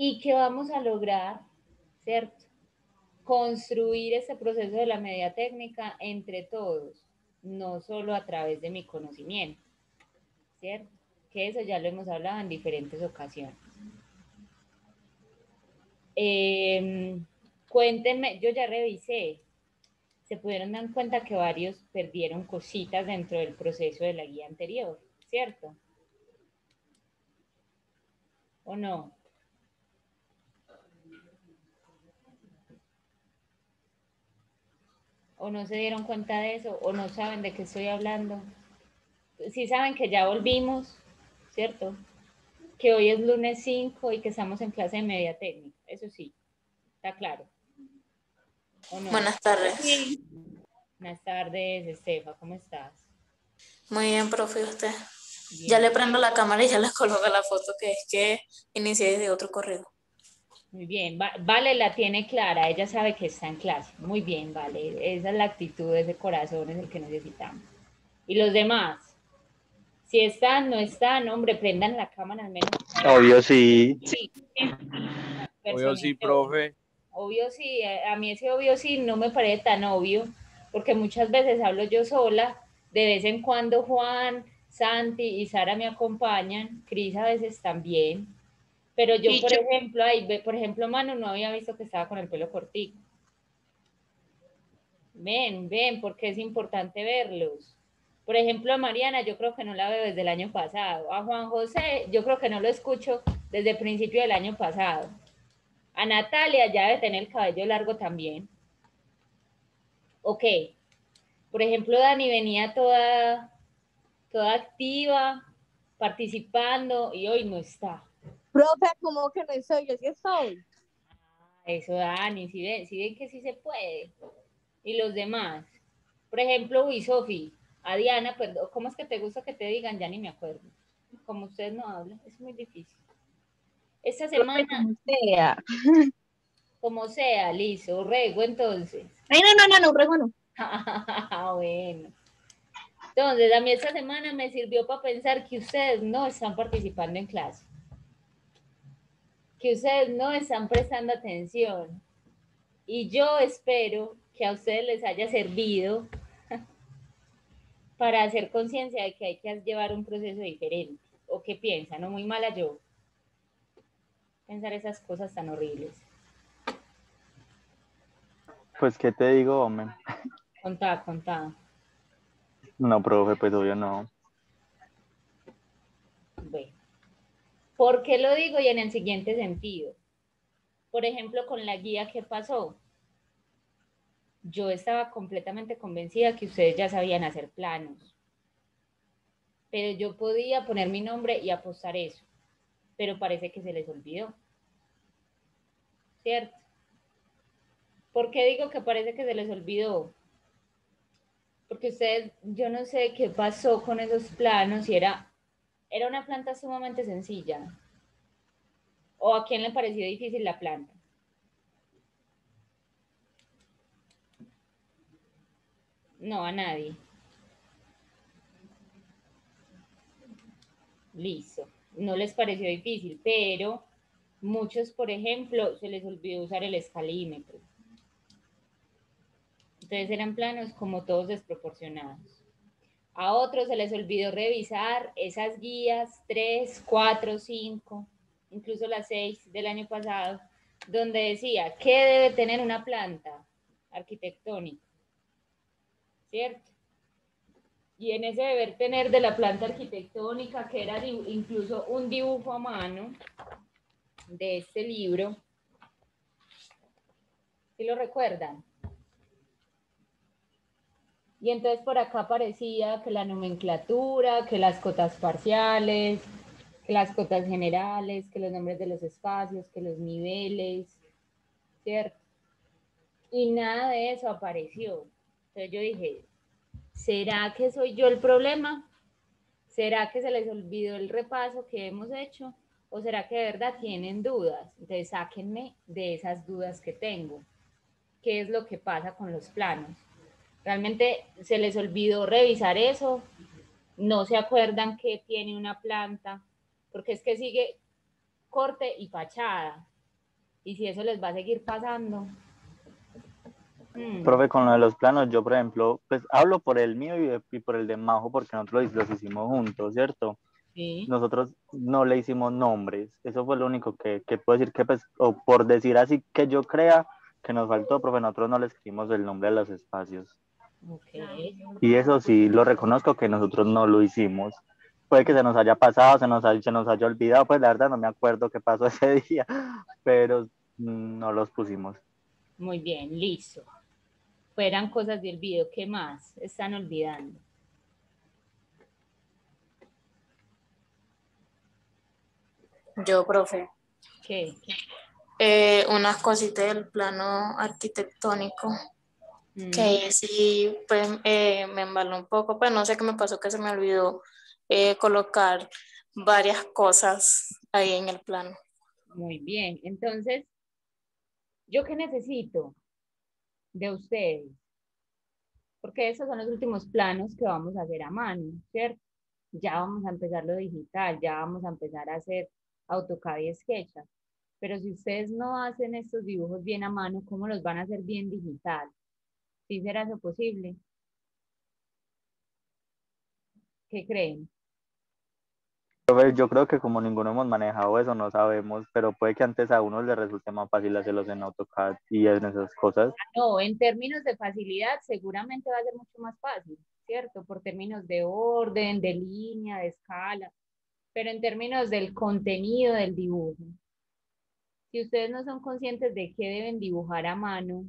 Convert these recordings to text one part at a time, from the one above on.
¿Y qué vamos a lograr? ¿Cierto? Construir ese proceso de la media técnica entre todos, no solo a través de mi conocimiento, ¿cierto? Que eso ya lo hemos hablado en diferentes ocasiones. Cuéntenme, yo ya revisé, se pudieron dar cuenta que varios perdieron cositas dentro del proceso de la guía anterior, ¿cierto? ¿O no? ¿O no se dieron cuenta de eso? ¿O no saben de qué estoy hablando? Sí saben que ya volvimos, ¿cierto? Que hoy es lunes 5 y que estamos en clase de media técnica, eso sí, está claro, ¿o no? Buenas tardes. Sí. Buenas tardes, Estefa, ¿cómo estás? Muy bien, profe, usted. Ya Bien, le prendo la cámara y ya les coloco la foto, que es que inicié desde otro correo. muy bien. Vale la tiene clara, ella sabe que está en clase. Muy bien, Vale, esa es la actitud, ese corazón es el que necesitamos. Y los demás, si están, no están, hombre, prendan la cámara al menos. Obvio sí. Sí, Obvio sí, personita, profe. obvio sí, a mí ese obvio sí no me parece tan obvio, porque muchas veces hablo yo sola, de vez en cuando Juan, Santi y Sara me acompañan, Cris a veces también, pero yo, por ejemplo, por ejemplo, Manu no había visto que estaba con el pelo cortico. Ven, porque es importante verlos. Por ejemplo, a Mariana yo creo que no la veo desde el año pasado. A Juan José yo creo que no lo escucho desde el principio del año pasado. A Natalia ya debe tener el cabello largo también. Ok. Por ejemplo, Dani venía toda activa, participando y hoy no está. Profe, ¿cómo que no estoy? Yo sí estoy. Eso, Dani, si ven que sí se puede. Y los demás. Por ejemplo, uy, Sofi, a Diana, perdón, ¿cómo es que te gusta que te digan? Ya ni me acuerdo. Como ustedes no hablan, es muy difícil. Esta semana, Como sea. como sea, listo, rego entonces. Ay, no, rego no. Bueno. Entonces, a mí esta semana me sirvió para pensar que ustedes no están participando en clase, que ustedes no están prestando atención. Y yo espero que a ustedes les haya servido para hacer conciencia de que hay que llevar un proceso diferente. ¿O qué piensan? No, muy mala yo. Pensar esas cosas tan horribles. Pues, ¿qué te digo, hombre? Contá. No, profe, pues obvio no. Bueno, ¿por qué lo digo? Y en el siguiente sentido. Por ejemplo, con la guía que pasó, yo estaba completamente convencida que ustedes ya sabían hacer planos, pero yo podía poner mi nombre y apostar eso, pero parece que se les olvidó, ¿cierto? ¿Por qué digo que parece que se les olvidó? Porque ustedes, yo no sé qué pasó con esos planos, y era una planta sumamente sencilla, o a quién le pareció difícil la planta. No, a nadie. Listo. No les pareció difícil, pero muchos, por ejemplo, se les olvidó usar el escalímetro. Entonces eran planos como todos desproporcionados. A otros se les olvidó revisar esas guías 3, 4, 5, incluso las 6 del año pasado, donde decía qué debe tener una planta arquitectónica, ¿cierto? Y en ese deber tener de la planta arquitectónica, que era incluso un dibujo a mano de este libro, ¿sí lo recuerdan? Y entonces por acá aparecía que la nomenclatura, que las cotas parciales, que las cotas generales, que los nombres de los espacios, que los niveles, ¿cierto? Y nada de eso apareció. Entonces yo dije, ¿será que soy yo el problema? ¿Será que se les olvidó el repaso que hemos hecho? ¿O será que de verdad tienen dudas? Entonces sáquenme de esas dudas que tengo. ¿Qué es lo que pasa con los planos? ¿Realmente se les olvidó revisar eso? ¿No se acuerdan que tiene una planta? Porque es que sigue corte y fachada. Y si eso les va a seguir pasando. Profe, con lo de los planos, yo, por ejemplo, pues hablo por el mío y por el de Majo, porque nosotros los hicimos juntos, ¿cierto? Sí. Nosotros no le hicimos nombres, eso fue lo único que puedo decir que, pues, o por decir así que yo crea que nos faltó, profe, nosotros no le escribimos el nombre a los espacios. Ok. Y eso sí lo reconozco que nosotros no lo hicimos. Puede que se nos haya pasado, se nos haya olvidado, pues la verdad no me acuerdo qué pasó ese día, pero no los pusimos. Muy bien, listo. Fueran cosas del video. ¿Qué más están olvidando? Yo, profe. ¿Qué? Unas cositas del plano arquitectónico, que Mm, ahí sí pues, me embaló un poco, pues no sé qué me pasó, que se me olvidó colocar varias cosas ahí en el plano. muy bien. Entonces, ¿yo qué necesito de ustedes? Porque esos son los últimos planos que vamos a hacer a mano, ¿cierto? Ya vamos a empezar lo digital, ya vamos a empezar a hacer AutoCAD y SketchUp. Pero si ustedes no hacen estos dibujos bien a mano, ¿cómo los van a hacer bien digital? ¿Sí será eso posible? ¿Qué creen? Profe, yo creo que como ninguno hemos manejado eso, no sabemos, pero puede que antes a uno le resulte más fácil hacerlos en AutoCAD y en esas cosas. No, en términos de facilidad, seguramente va a ser mucho más fácil, ¿cierto? Por términos de orden, de línea, de escala, pero en términos del contenido del dibujo. Si ustedes no son conscientes de qué deben dibujar a mano,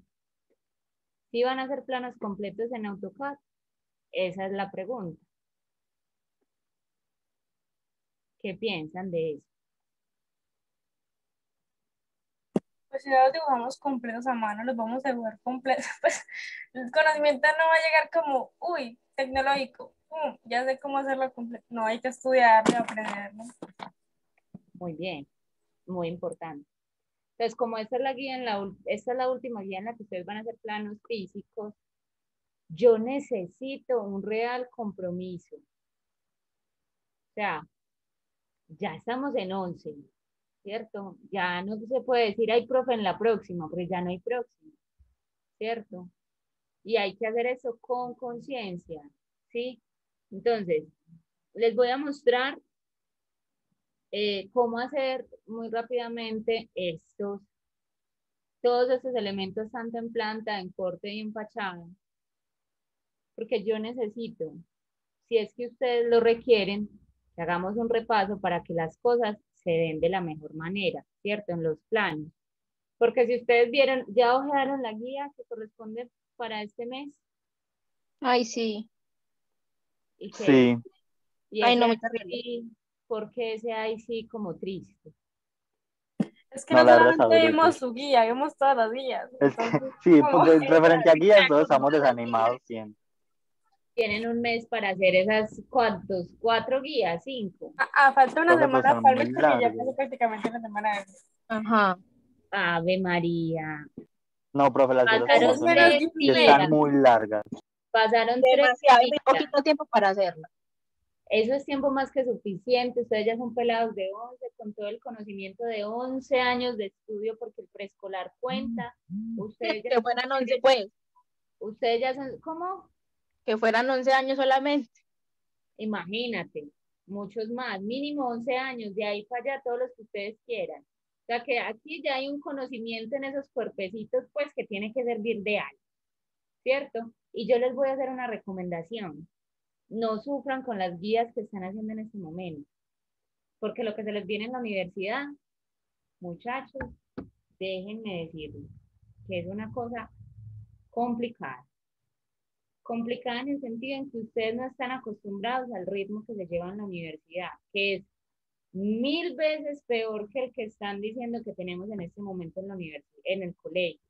si van a hacer planos completos en AutoCAD, esa es la pregunta. ¿Qué piensan de eso? Pues si no los dibujamos completos a mano, los vamos a dibujar completos, pues el conocimiento no va a llegar como, uy, tecnológico, ya sé cómo hacerlo completo. No, hay que estudiar y aprenderlo. Muy bien, muy importante. Entonces, como esta es la guía esta es la última guía en la que ustedes van a hacer planos físicos, yo necesito un real compromiso. O sea, ya estamos en 11, ¿cierto? Ya no se puede decir, hay profe en la próxima, porque ya no hay próxima, ¿cierto? Y hay que hacer eso con conciencia, ¿sí? Entonces, les voy a mostrar cómo hacer muy rápidamente todos estos elementos, tanto en planta, en corte y en fachada, porque yo necesito, si es que ustedes lo requieren, que hagamos un repaso para que las cosas se den de la mejor manera, ¿cierto? En los planos. Porque si ustedes vieron, ya ojearon la guía que corresponde para este mes Ay, sí. y que Sí, y Ay, ese no, muy ahí terrible. sí, porque ese ahí sí como triste. Es que no, no la verdad está solamente durísimo. vimos su guía, vimos todas las guías. Es que Entonces, sí, como, pues, referente a guías, todos Como estamos todas las guías. desanimados siempre. Tienen un mes para hacer esas cuantos, 4 guías, 5. falta una Profe, pues semana son para el mes muy porque ya largos. casi prácticamente la semana de Ajá. Ave María. No, profe, las cosas eso como es Pasaron son menos ya de tres un están mes. días, muy largas. pasaron tres Demasiado, hay muy días. poquito tiempo para hacerla. Eso es tiempo más que suficiente. Ustedes ya son pelados de 11 con todo el conocimiento de 11 años de estudio, porque el preescolar cuenta. Ustedes ya Que son, fueran 11 pues, ustedes ya son, ¿cómo? que fueran 11 años solamente. Imagínate, muchos más, mínimo 11 años, de ahí para allá todos los que ustedes quieran. O sea que aquí ya hay un conocimiento en esos cuerpecitos, pues que tiene que servir de algo, ¿cierto? Y yo les voy a hacer una recomendación. No sufran con las guías que están haciendo en este momento, porque lo que se les viene en la universidad, muchachos, déjenme decirles que es una cosa complicada. Complicada en el sentido en que ustedes no están acostumbrados al ritmo que se lleva en la universidad, que es 1000 veces peor que el que están diciendo que tenemos en este momento en la universidad, en el colegio,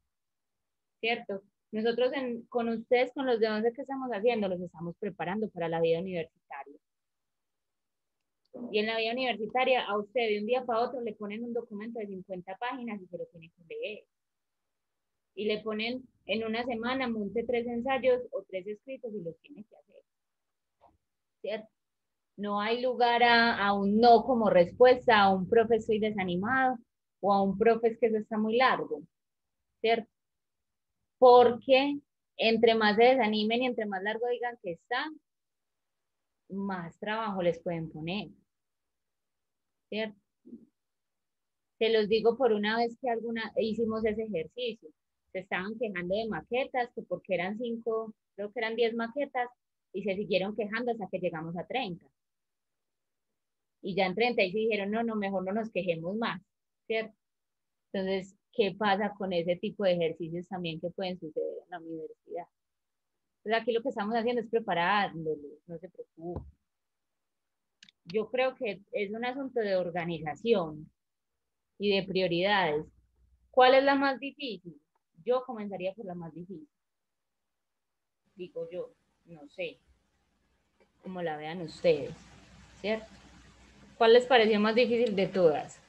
¿cierto? Nosotros con ustedes, con los de 11 que estamos haciendo, los estamos preparando para la vida universitaria. Y en la vida universitaria, a usted de un día para otro le ponen un documento de 50 páginas y se lo tiene que leer. Y le ponen en una semana, monte 3 ensayos o 3 escritos y los tiene que hacer, ¿cierto? No hay lugar a un no como respuesta, a un profe estoy desanimado. o a un profe es que eso está muy largo, ¿cierto? Porque entre más se desanimen y entre más largo digan que está, más trabajo les pueden poner, ¿cierto? Se los digo por una vez que hicimos ese ejercicio. Se estaban quejando de maquetas, que porque eran 5, creo que eran 10 maquetas, y se siguieron quejando hasta que llegamos a 30. Y ya en 30 y se dijeron, no, mejor no nos quejemos más, ¿cierto? Entonces, ¿qué pasa con ese tipo de ejercicios también que pueden suceder en la universidad? Entonces, aquí lo que estamos haciendo es preparándolos, no se preocupen. Yo creo que es un asunto de organización y de prioridades. ¿Cuál es la más difícil? Yo comenzaría por la más difícil. Digo yo, no sé, como la vean ustedes, ¿cierto? ¿Cuál les pareció más difícil de todas?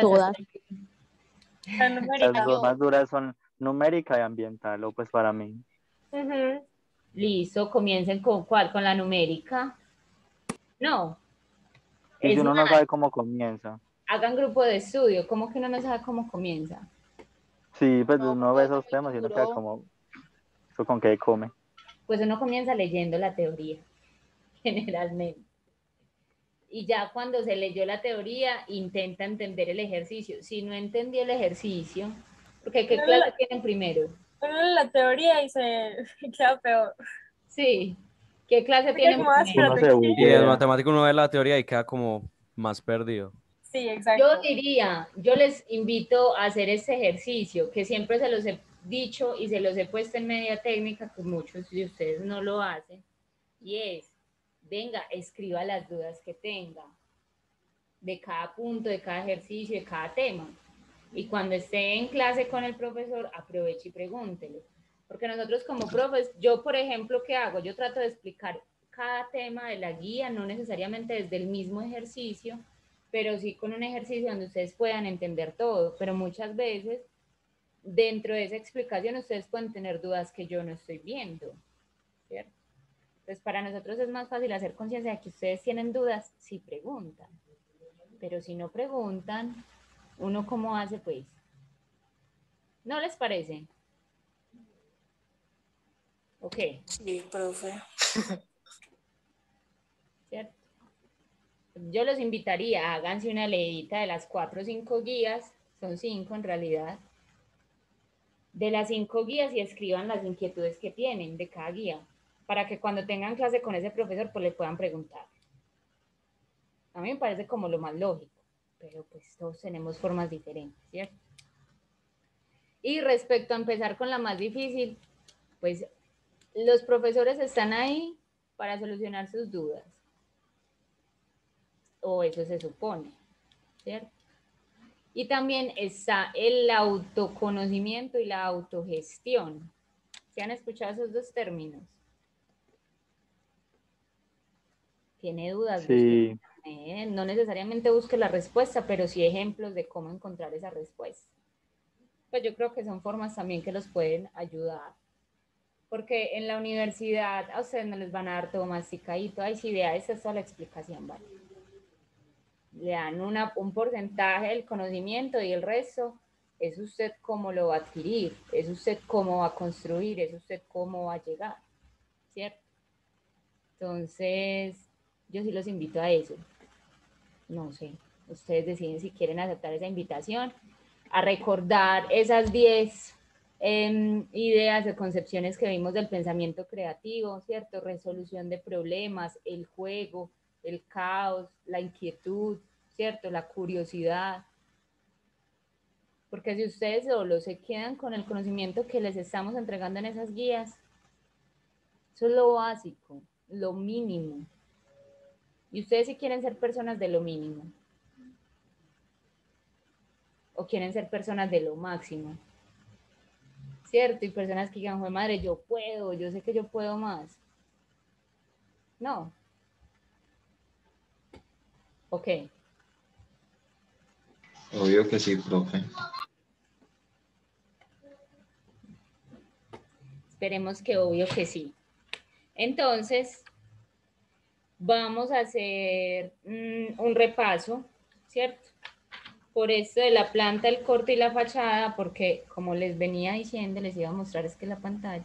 Todas. La Las numérica. dos más duras son numérica y ambiental, o pues para mí. Ujú. Listo, comiencen con ¿cuál? ¿Con la numérica? No, Y si es uno más, no sabe cómo comienza. hagan grupo de estudio. ¿Cómo que uno no sabe cómo comienza? Sí, pues No, uno porque ve está esos muy temas y uno queda duro. como, ¿eso con qué come? Pues uno comienza leyendo la teoría, generalmente. Y ya cuando se leyó la teoría, intenta entender el ejercicio. Si no entendí el ejercicio, porque ¿qué Uno clase la, tienen primero? uno lee la teoría y se queda peor. Sí, ¿qué clase Se queda tienen como, ah, primero? Uno espérate, se ¿qué? Y en buguea. matemática uno ve la teoría y queda como más perdido. Sí, Yo exacto. diría, yo les invito a hacer este ejercicio, que siempre se los he dicho y se los he puesto en media técnica, que muchos de ustedes no lo hacen, y es, venga, escriba las dudas que tenga de cada punto, de cada ejercicio, de cada tema. Y cuando esté en clase con el profesor, aproveche y pregúntele. Porque nosotros como profes, yo por ejemplo, ¿qué hago? Yo trato de explicar cada tema de la guía, no necesariamente desde el mismo ejercicio, pero sí con un ejercicio donde ustedes puedan entender todo. Pero muchas veces, dentro de esa explicación, ustedes pueden tener dudas que yo no estoy viendo, ¿cierto? Entonces, para nosotros es más fácil hacer conciencia de que ustedes tienen dudas si preguntan. Pero si no preguntan, ¿uno cómo hace pues? ¿No les parece? Ok, Sí, profe. ¿cierto? Yo los invitaría, háganse una leidita de las 4 o 5 guías, son 5 en realidad, de las 5 guías y escriban las inquietudes que tienen de cada guía, para que cuando tengan clase con ese profesor, pues le puedan preguntar. A mí me parece como lo más lógico, pero pues todos tenemos formas diferentes, ¿cierto? Y respecto a empezar con la más difícil, pues los profesores están ahí para solucionar sus dudas, o eso se supone, ¿cierto? Y también está el autoconocimiento y la autogestión. ¿Se han escuchado esos dos términos? ¿Tiene dudas? Busque Sí, no necesariamente busque la respuesta, pero sí ejemplos de cómo encontrar esa respuesta. Pues yo creo que son formas también que los pueden ayudar. Porque en la universidad a ustedes no les van a dar todo masticadito. Ay, sí, vea, esa es toda la explicación, ¿vale? Le dan un porcentaje del conocimiento y el resto es usted cómo lo va a adquirir, es usted cómo va a construir, es usted cómo va a llegar, ¿cierto? Entonces, yo sí los invito a eso. No sé, ustedes deciden si quieren aceptar esa invitación, a recordar esas 10 ideas o concepciones que vimos del pensamiento creativo, ¿cierto? Resolución de problemas, el juego, el caos, la inquietud, ¿cierto? La curiosidad. Porque si ustedes solo se quedan con el conocimiento que les estamos entregando en esas guías, eso es lo básico, lo mínimo. Y ustedes si quieren ser personas de lo mínimo o quieren ser personas de lo máximo, ¿cierto? Y personas que digan, madre, yo puedo, yo sé que yo puedo más. No. Ok. Obvio que sí, profe. Esperemos que obvio que sí. Entonces, vamos a hacer un repaso, ¿cierto? Por esto de la planta, el corte y la fachada, porque como les venía diciendo, les iba a mostrar es que la pantalla.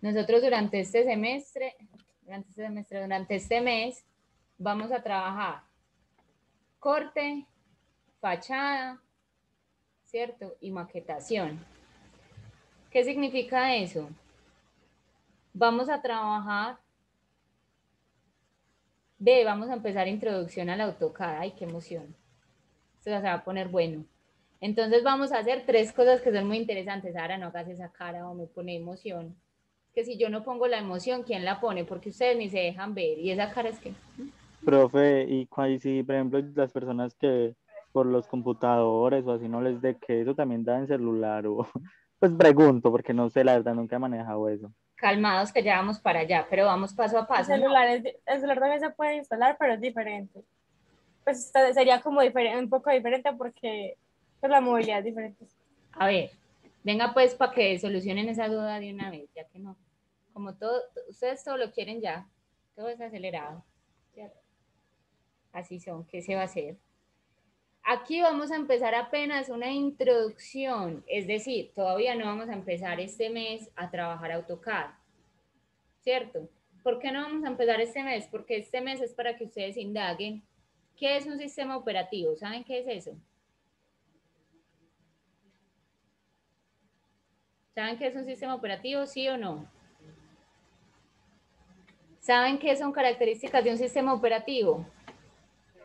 Nosotros durante este mes, vamos a trabajar corte, fachada, ¿cierto? Y maquetación. ¿Qué significa eso? Vamos a trabajar vamos a empezar introducción al AutoCAD. ¡Ay, qué emoción! Esto se va a poner bueno. Entonces vamos a hacer 3 cosas que son muy interesantes. Ahora no hagas esa cara o me pone emoción. Que si yo no pongo la emoción, ¿quién la pone? Porque ustedes ni se dejan ver. ¿Y esa cara es que? Profe, y si, por ejemplo, las personas que por los computadores o así no les dé que eso también da en celular o pues pregunto porque no sé, la verdad nunca he manejado eso. Calmados que ya vamos para allá, pero vamos paso a El paso, ¿no? celular, el celular también se puede instalar, pero es diferente. Pues sería como un poco diferente porque pues, la movilidad es diferente. A ver, venga pues para que solucionen esa duda de una vez, ya que no. Como todo, ustedes todo lo quieren ya, todo es acelerado. ¿Cierto? Así son, ¿qué se va a hacer? Aquí vamos a empezar apenas una introducción, es decir, todavía no vamos a empezar este mes a trabajar AutoCAD, ¿cierto? ¿Por qué no vamos a empezar este mes? Porque este mes es para que ustedes indaguen qué es un sistema operativo. ¿Saben qué es eso? ¿Saben qué es un sistema operativo, sí o no? ¿Saben qué son características de un sistema operativo?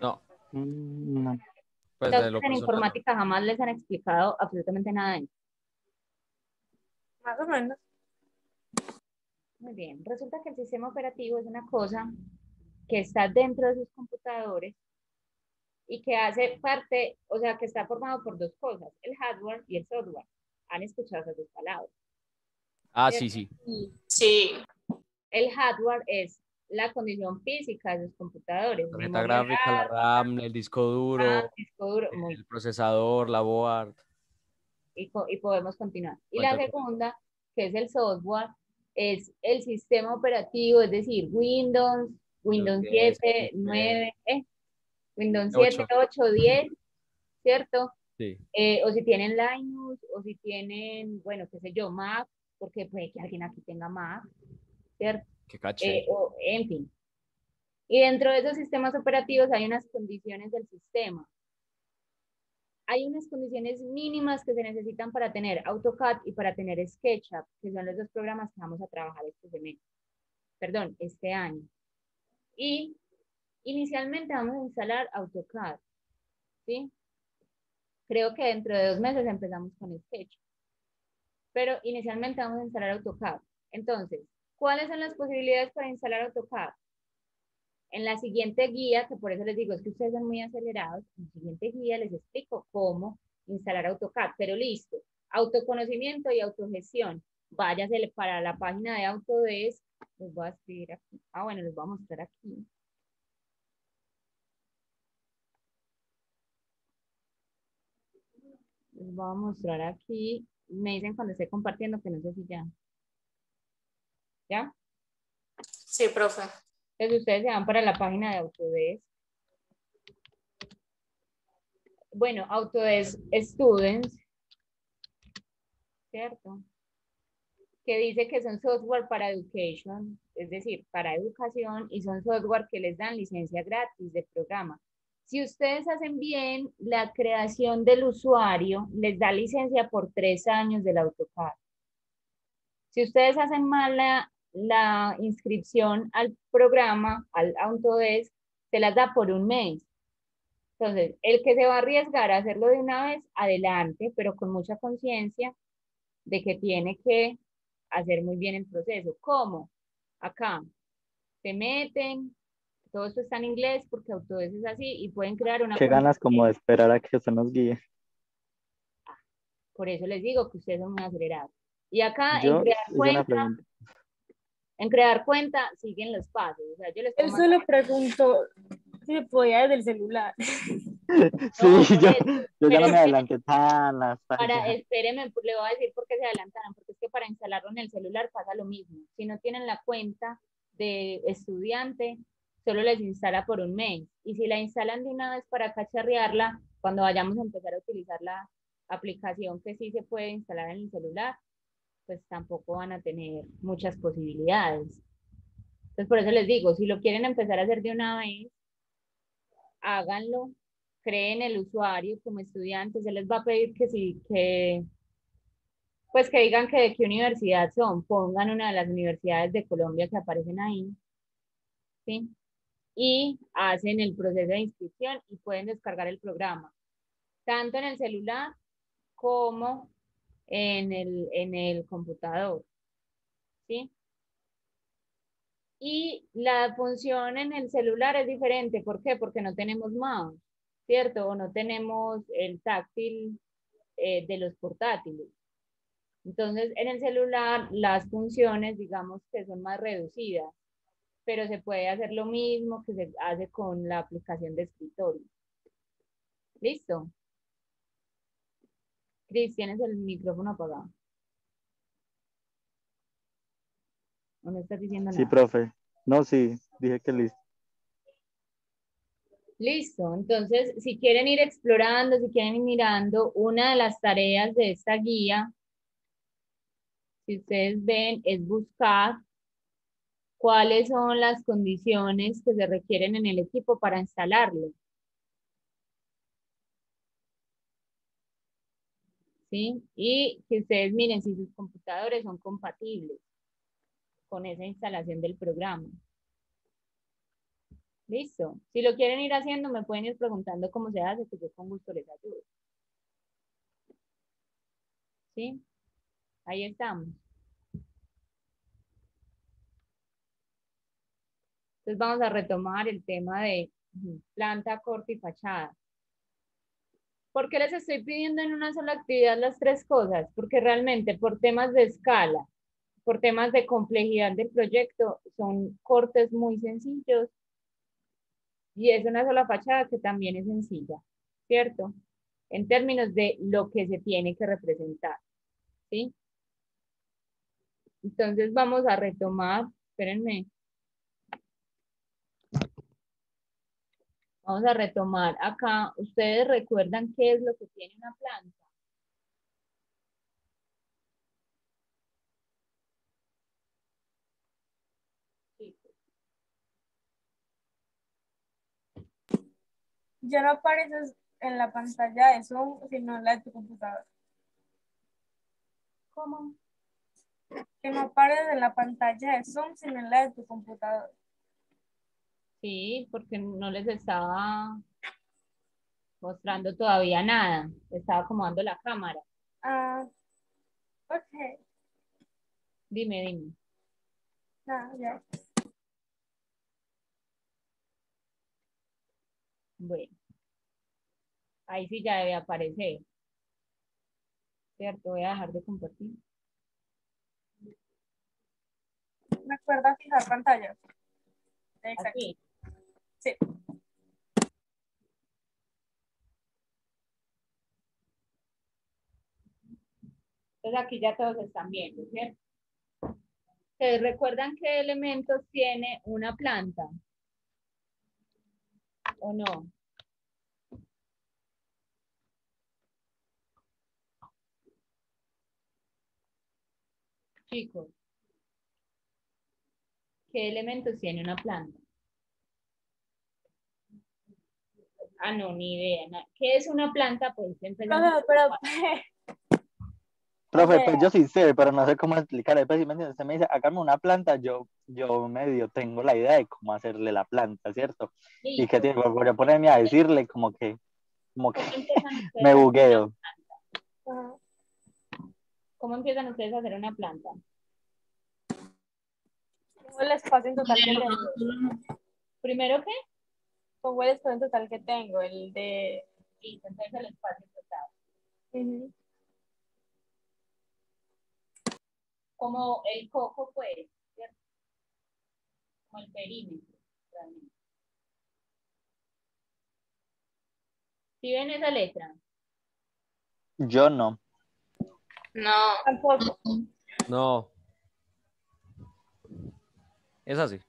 No, No. pues de Entonces, lo en personal. informática jamás les han explicado absolutamente nada de eso. Más o menos. Muy bien, resulta que el sistema operativo es una cosa que está dentro de sus computadores y que hace parte, o sea, que está formado por 2 cosas, el hardware y el software. Han escuchado esas 2 palabras. Ah, sí, ¿Cierto? sí. Sí, El hardware es la condición física de sus computadores, Tarjeta memoria gráfica, la RAM, el disco RAM, duro, disco duro, muy, el procesador, la board. y podemos continuar. Y la Cuenta con- segunda, que es el software, es el sistema operativo, es decir, Windows, Windows Windows 10, 7, XP, 9, Windows 7, 8. 8, 10, ¿cierto? Sí, O si tienen Linux, o si tienen, bueno, qué sé yo, Mac, porque puede que alguien aquí tenga Mac, ¿cierto? qué caché. O, en fin. Y dentro de esos sistemas operativos hay unas condiciones del sistema. Hay unas condiciones mínimas que se necesitan para tener AutoCAD y para tener SketchUp, que son los 2 programas que vamos a trabajar este año. Y inicialmente vamos a instalar AutoCAD, ¿sí? Creo que dentro de 2 meses empezamos con SketchUp, pero inicialmente vamos a instalar AutoCAD. Entonces, ¿cuáles son las posibilidades para instalar AutoCAD? En la siguiente guía, que por eso les digo, es que ustedes son muy acelerados, en la siguiente guía les explico cómo instalar AutoCAD, pero listo, autoconocimiento y autogestión. Váyase para la página de Autodesk, les voy a escribir aquí. Bueno, les voy a mostrar aquí. Les voy a mostrar aquí. Me dicen cuando esté compartiendo que no sé si ya. ¿Ya? sí, profe. Entonces ustedes se van para la página de Autodesk. Bueno, Autodesk Students, ¿cierto? Que dice que son software para education, es decir, para educación, y son software que les dan licencia gratis de programa. Si ustedes hacen bien la creación del usuario, les da licencia por 3 años del AutoCAD. Si ustedes hacen mal la inscripción al programa, al Autodesk, se las da por 1 mes. Entonces, el que se va a arriesgar a hacerlo de una vez, adelante, pero con mucha conciencia de que tiene que hacer muy bien el proceso. ¿Cómo? Acá se meten, todo esto está en inglés porque Autodesk es así y pueden crear una Qué cuenta. ganas como de esperar a que usted nos guíe. Por eso les digo que ustedes son muy acelerados. Y acá Yo hice una pregunta. en crear cuenta siguen los pasos. O sea, yo les puedo Él mandar. solo preguntó si podía desde el celular. Sí, No, por yo, eso. yo ya Pero no es me que adelanté tan hasta allá. espérenme, le voy a decir por qué se adelantaron, porque es que para instalarlo en el celular pasa lo mismo. Si no tienen la cuenta de estudiante, solo les instala por un mes. Y si la instalan de una vez para cacharrearla, cuando vayamos a empezar a utilizar la aplicación que sí se puede instalar en el celular, pues tampoco van a tener muchas posibilidades. Entonces, por eso les digo, si lo quieren empezar a hacer de una vez, háganlo, creen el usuario como estudiantes, se les va a pedir que sí, pues que digan que de qué universidad son, pongan una de las universidades de Colombia que aparecen ahí, ¿sí? Y hacen el proceso de inscripción y pueden descargar el programa, tanto en el celular como en el computador, ¿sí? Y la función en el celular es diferente. ¿Por qué? Porque no tenemos mouse, ¿cierto? O no tenemos el táctil de los portátiles. Entonces, en el celular las funciones, digamos que son más reducidas, pero se puede hacer lo mismo que se hace con la aplicación de escritorio. ¿Listo? Cris, tienes el micrófono apagado. No estás diciendo Sí, nada. profe. No, sí, dije que listo. Listo. Entonces, si quieren ir explorando, si quieren ir mirando, una de las tareas de esta guía, si ustedes ven, es buscar cuáles son las condiciones que se requieren en el equipo para instalarlo. ¿Sí? Y que ustedes miren si sus computadores son compatibles con esa instalación del programa. Listo. Si lo quieren ir haciendo, me pueden ir preguntando cómo se hace, que yo con gusto les ayudo. ¿Sí? Ahí estamos. Entonces vamos a retomar el tema de planta, corte y fachada. ¿Por qué les estoy pidiendo en una sola actividad las tres cosas? Porque realmente por temas de escala, por temas de complejidad del proyecto, son cortes muy sencillos y es una sola fachada que también es sencilla, ¿cierto? En términos de lo que se tiene que representar, ¿sí? Entonces vamos a retomar, espérenme, vamos a retomar acá. ¿Ustedes recuerdan qué es lo que tiene una planta? Sí. Ya no apareces en la pantalla de Zoom, sino en la de tu computador. ¿Cómo? Que no apareces en la pantalla de Zoom, sino en la de tu computador. Sí, porque no les estaba mostrando todavía nada. Estaba acomodando la cámara. Ah, ok. Dime, dime. Ya. Bueno, ahí sí ya debe aparecer. ¿Cierto? Voy a dejar de compartir. Recuerda fijar pantalla. Exacto. Aquí. Sí. Entonces aquí ya todos están viendo, ¿cierto? ¿Ustedes recuerdan qué elementos tiene una planta? ¿O no? Chicos, ¿qué elementos tiene una planta? Ah, no, ni idea. ¿Qué es una planta? Pues empezamos. No, pero o Profe, pues sea, yo sí sé, pero no sé cómo explicarle. Pues si me entiendes, usted me dice, hágame una planta, yo medio tengo la idea de cómo hacerle la planta, ¿cierto? Y que Listo. tiene, voy a ponerme a decirle como que ¿Cómo empiezan ustedes me a hacer una bugueo. planta? ¿Cómo empiezan ustedes a hacer una planta? pongo el espacio en total que tengo. ¿Primero qué? Pongo el espacio en total que tengo, el de... Listo, entonces el espacio total. Ujú. Como el coco, pues, ¿cierto? Como el perímetro, realmente. ¿Sí ven esa letra? Yo no. No, Tampoco. No. Es así.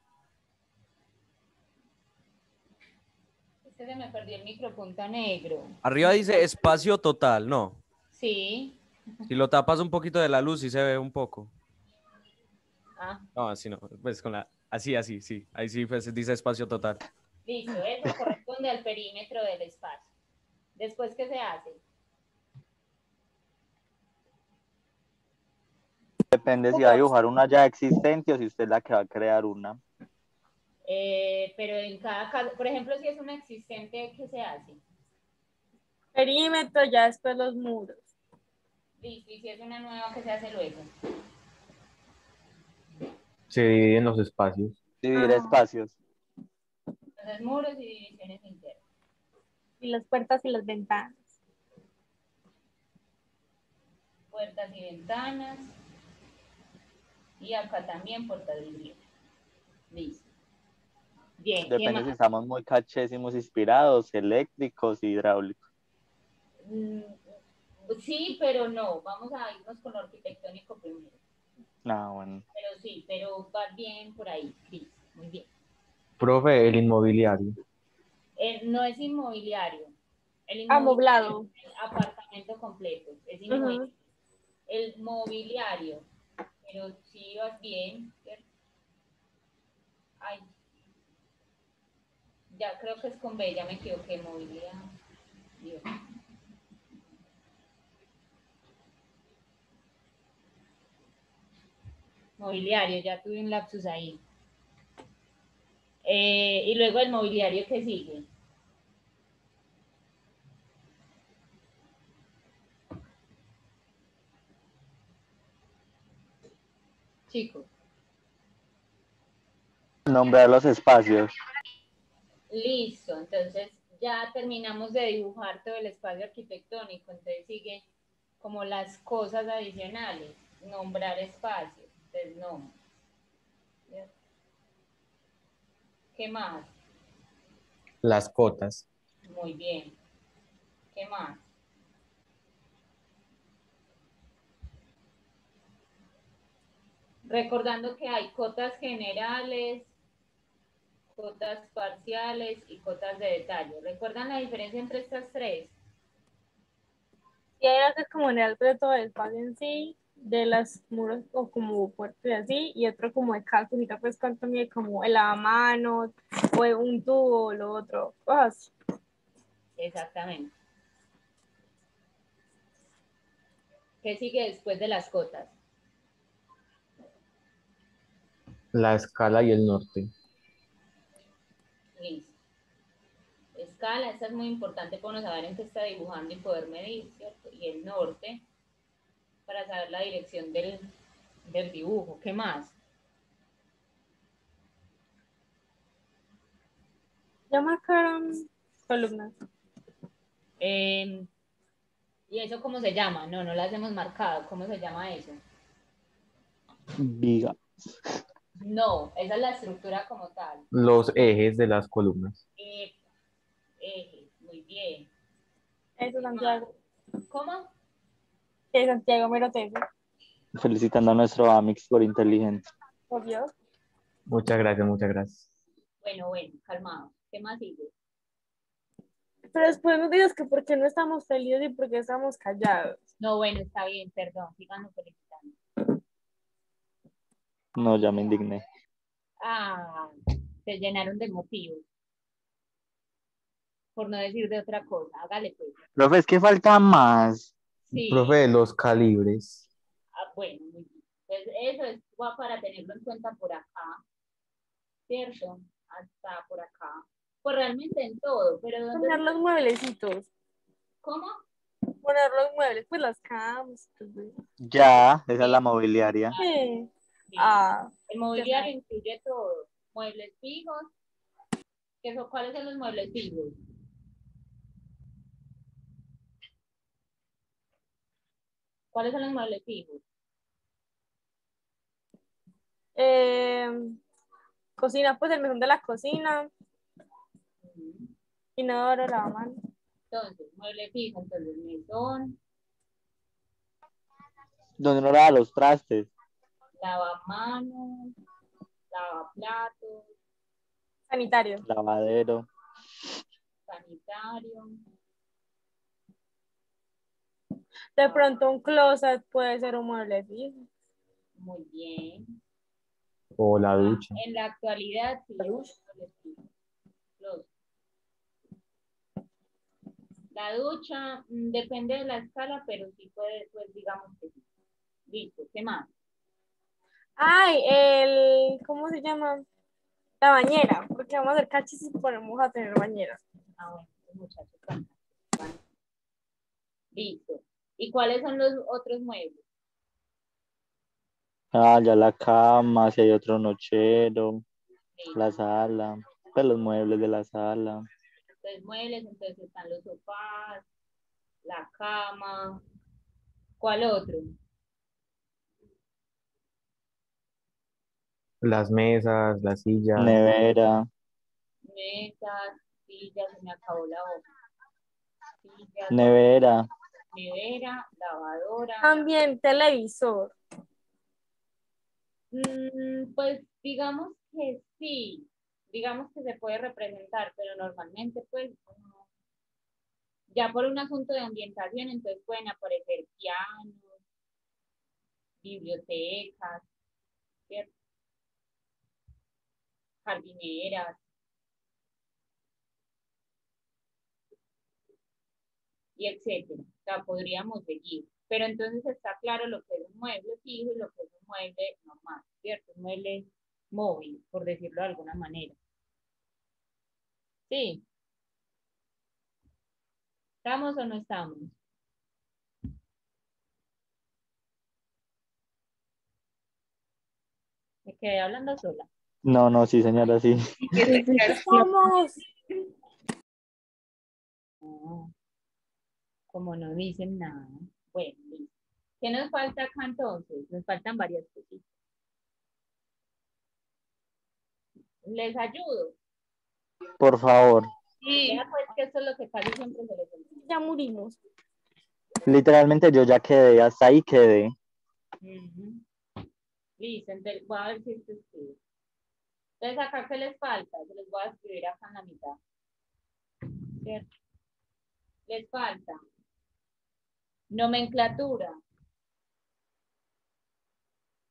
Es que se me perdió el micropunto negro. Arriba dice espacio total, ¿no? Sí. Si lo tapas un poquito de la luz, sí se ve un poco. Ah, No, así no. Pues con la... Así, sí. Ahí sí pues, dice espacio total. listo, eso corresponde al perímetro del espacio. Después, ¿qué se hace? Depende si va a dibujar una ya existente o si usted es la que va a crear una. Pero en cada caso, por ejemplo, si es una existente, ¿qué se hace? Perímetro, ya después los muros. Listo, y si es una nueva, ¿qué se hace luego? Se dividen los espacios. Dividir Ajá. espacios. Entonces, muros y divisiones internas. Y las puertas y las ventanas. Puertas y ventanas. Y acá también puertas y vidrios. Listo. Bien, ¿qué Depende más? si estamos muy cachésimos inspirados, eléctricos, hidráulicos. Sí, pero no. Vamos a irnos con lo arquitectónico primero. Ah, bueno. Pero sí, pero va bien por ahí, Cris. Muy bien. Profe, el inmobiliario. No es inmobiliario. El inmobiliario Amoblado. es apartamento completo. Es inmueble. El mobiliario. Pero sí vas bien, ¿cierto? Ay. Ya creo que es con B, ya me equivoqué. Movilidad. Dios. Mobiliario, ya tuve un lapsus ahí. Y luego el mobiliario que sigue. Chicos, Nombrar los espacios. listo. Entonces ya terminamos de dibujar todo el espacio arquitectónico. Entonces sigue como las cosas adicionales. Nombrar espacios. Entonces, no. ¿Qué más? Las cotas. Muy bien. ¿Qué más? Recordando que hay cotas generales, cotas parciales y cotas de detalle. ¿Recuerdan la diferencia entre estas tres? Y hay una que es como general de todo el espacio en sí, de las muros o como puertas y así, y otro como de cada cosita, pues cuánto mide como el lavamanos, o un tubo, lo otro, cosas. Exactamente. ¿Qué sigue después de las cotas? La escala y el norte. Listo. Escala, esta es muy importante para uno saber en qué está dibujando y poder medir, ¿cierto? Y el norte, para saber la dirección del dibujo. ¿Qué más? Ya marcaron columnas. ¿Y eso cómo se llama? No, no las hemos marcado. ¿Cómo se llama eso? Viga. No, esa es la estructura como tal. Los ejes de las columnas. Eje, muy bien. Eso, Santiago. ¿Cómo? Santiago Merotego, Felicitando a nuestro Amix por inteligente. obvio. Muchas gracias, muchas gracias. Bueno, calmado. ¿Qué más sigue? Pero después nos digas que por qué no estamos felices y por qué estamos callados. No, bueno, está bien, perdón. Síganos felicitando. No, ya me indigné. Ah, se llenaron de motivos. Por no decir de otra cosa. Hágale pues. Profe, es que falta más. Sí. Profe, los calibres. Bueno, muy bien. Pues eso es para tenerlo en cuenta por acá. ¿Cierto? Hasta por acá. Pues realmente en todo, pero ¿dónde? Poner los mueblecitos. ¿Cómo? Poner los muebles, pues las camas. Ya, esa es la mobiliaria. Sí. Sí. Ah, El mobiliario incluye todo. Muebles fijos. ¿Cuáles son los muebles fijos? ¿Cuáles son los muebles fijos? cocina, pues el mesón de la cocina. Inodoro, lavamanos. Entonces, mueble fijo, entonces mesón, Donde uno lava los trastes. lavamanos, lavaplatos, Sanitario. Lavadero. sanitario. De pronto un closet puede ser un mueble fijo. Muy bien. O la ducha. En la actualidad, sí. Los- La ducha depende de la escala, pero sí puede, pues digamos que sí. Listo, ¿qué más? Ay, ¿cómo se llama? La bañera, porque vamos a hacer cachis y ponemos a tener bañera. Ah, bueno, los muchachos van. Listo. ¿Y cuáles son los otros muebles? Ah, ya la cama, si hay otro nochero, Listo. la sala, pues los muebles de la sala. Entonces, muebles, entonces están los sofás, la cama. ¿Cuál otro? Las mesas, las sillas. Nevera, Mesas, sillas, se me acabó la hoja. Sillas, nevera, nevera, lavadora. También televisor. Pues digamos que sí, digamos que se puede representar, pero normalmente pues ya por un asunto de ambientación, entonces pueden aparecer pianos, bibliotecas, ¿cierto? Jardineras y etcétera. O sea, podríamos seguir. Pero entonces está claro lo que es un mueble fijo y lo que es un mueble normal, ¿cierto? Un mueble móvil, por decirlo de alguna manera. Sí, ¿estamos o no estamos? Me quedé hablando sola. no, no, sí señora, sí. Estamos. No, como no dicen nada. Bueno, listo. ¿Qué nos falta acá entonces? Nos faltan varias cositas. ¿Les ayudo? Por favor. Vea pues que esto es lo que casi siempre se les olvida. Ya murimos. Literalmente yo ya quedé, hasta ahí quedé. Ujú. Listo, entonces voy a ver si esto escribe. Entonces acá, ¿qué les falta? Se les voy a escribir acá en la mitad. ¿Cierto? Les falta nomenclatura.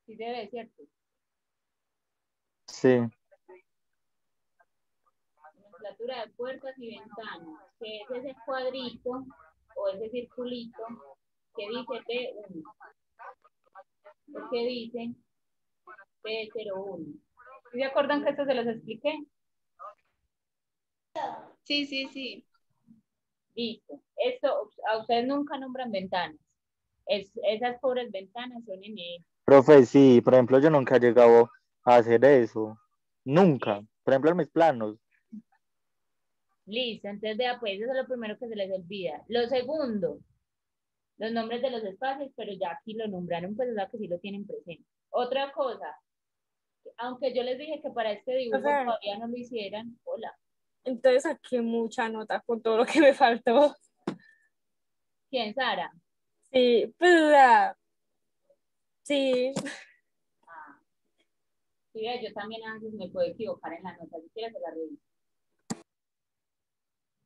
Sí debe, ¿cierto? Sí. Nomenclatura de puertas y ventanas, que es ese cuadrito o ese circulito que dice B1, o que dice B01. ¿Sí se acuerdan que esto se los expliqué? Sí, sí, sí. Listo. Esto, a ustedes nunca nombran ventanas. Esas pobres ventanas son en el... Profe, sí, por ejemplo, yo nunca he llegado a hacer eso. Nunca. Por ejemplo, en mis planos. Listo, entonces vea, pues eso es lo primero que se les olvida. Lo segundo, los nombres de los espacios, pero ya aquí lo nombraron, pues es la que sí lo tienen presente. Otra cosa, aunque yo les dije que para este dibujo Profe. todavía no lo hicieran, hola, Entonces saqué mucha nota con todo lo que me faltó. ¿quién, Sara? Sí, pues, sí. Ah, sí, vea, yo también a veces me puedo equivocar en la nota, si quieres se la reviso.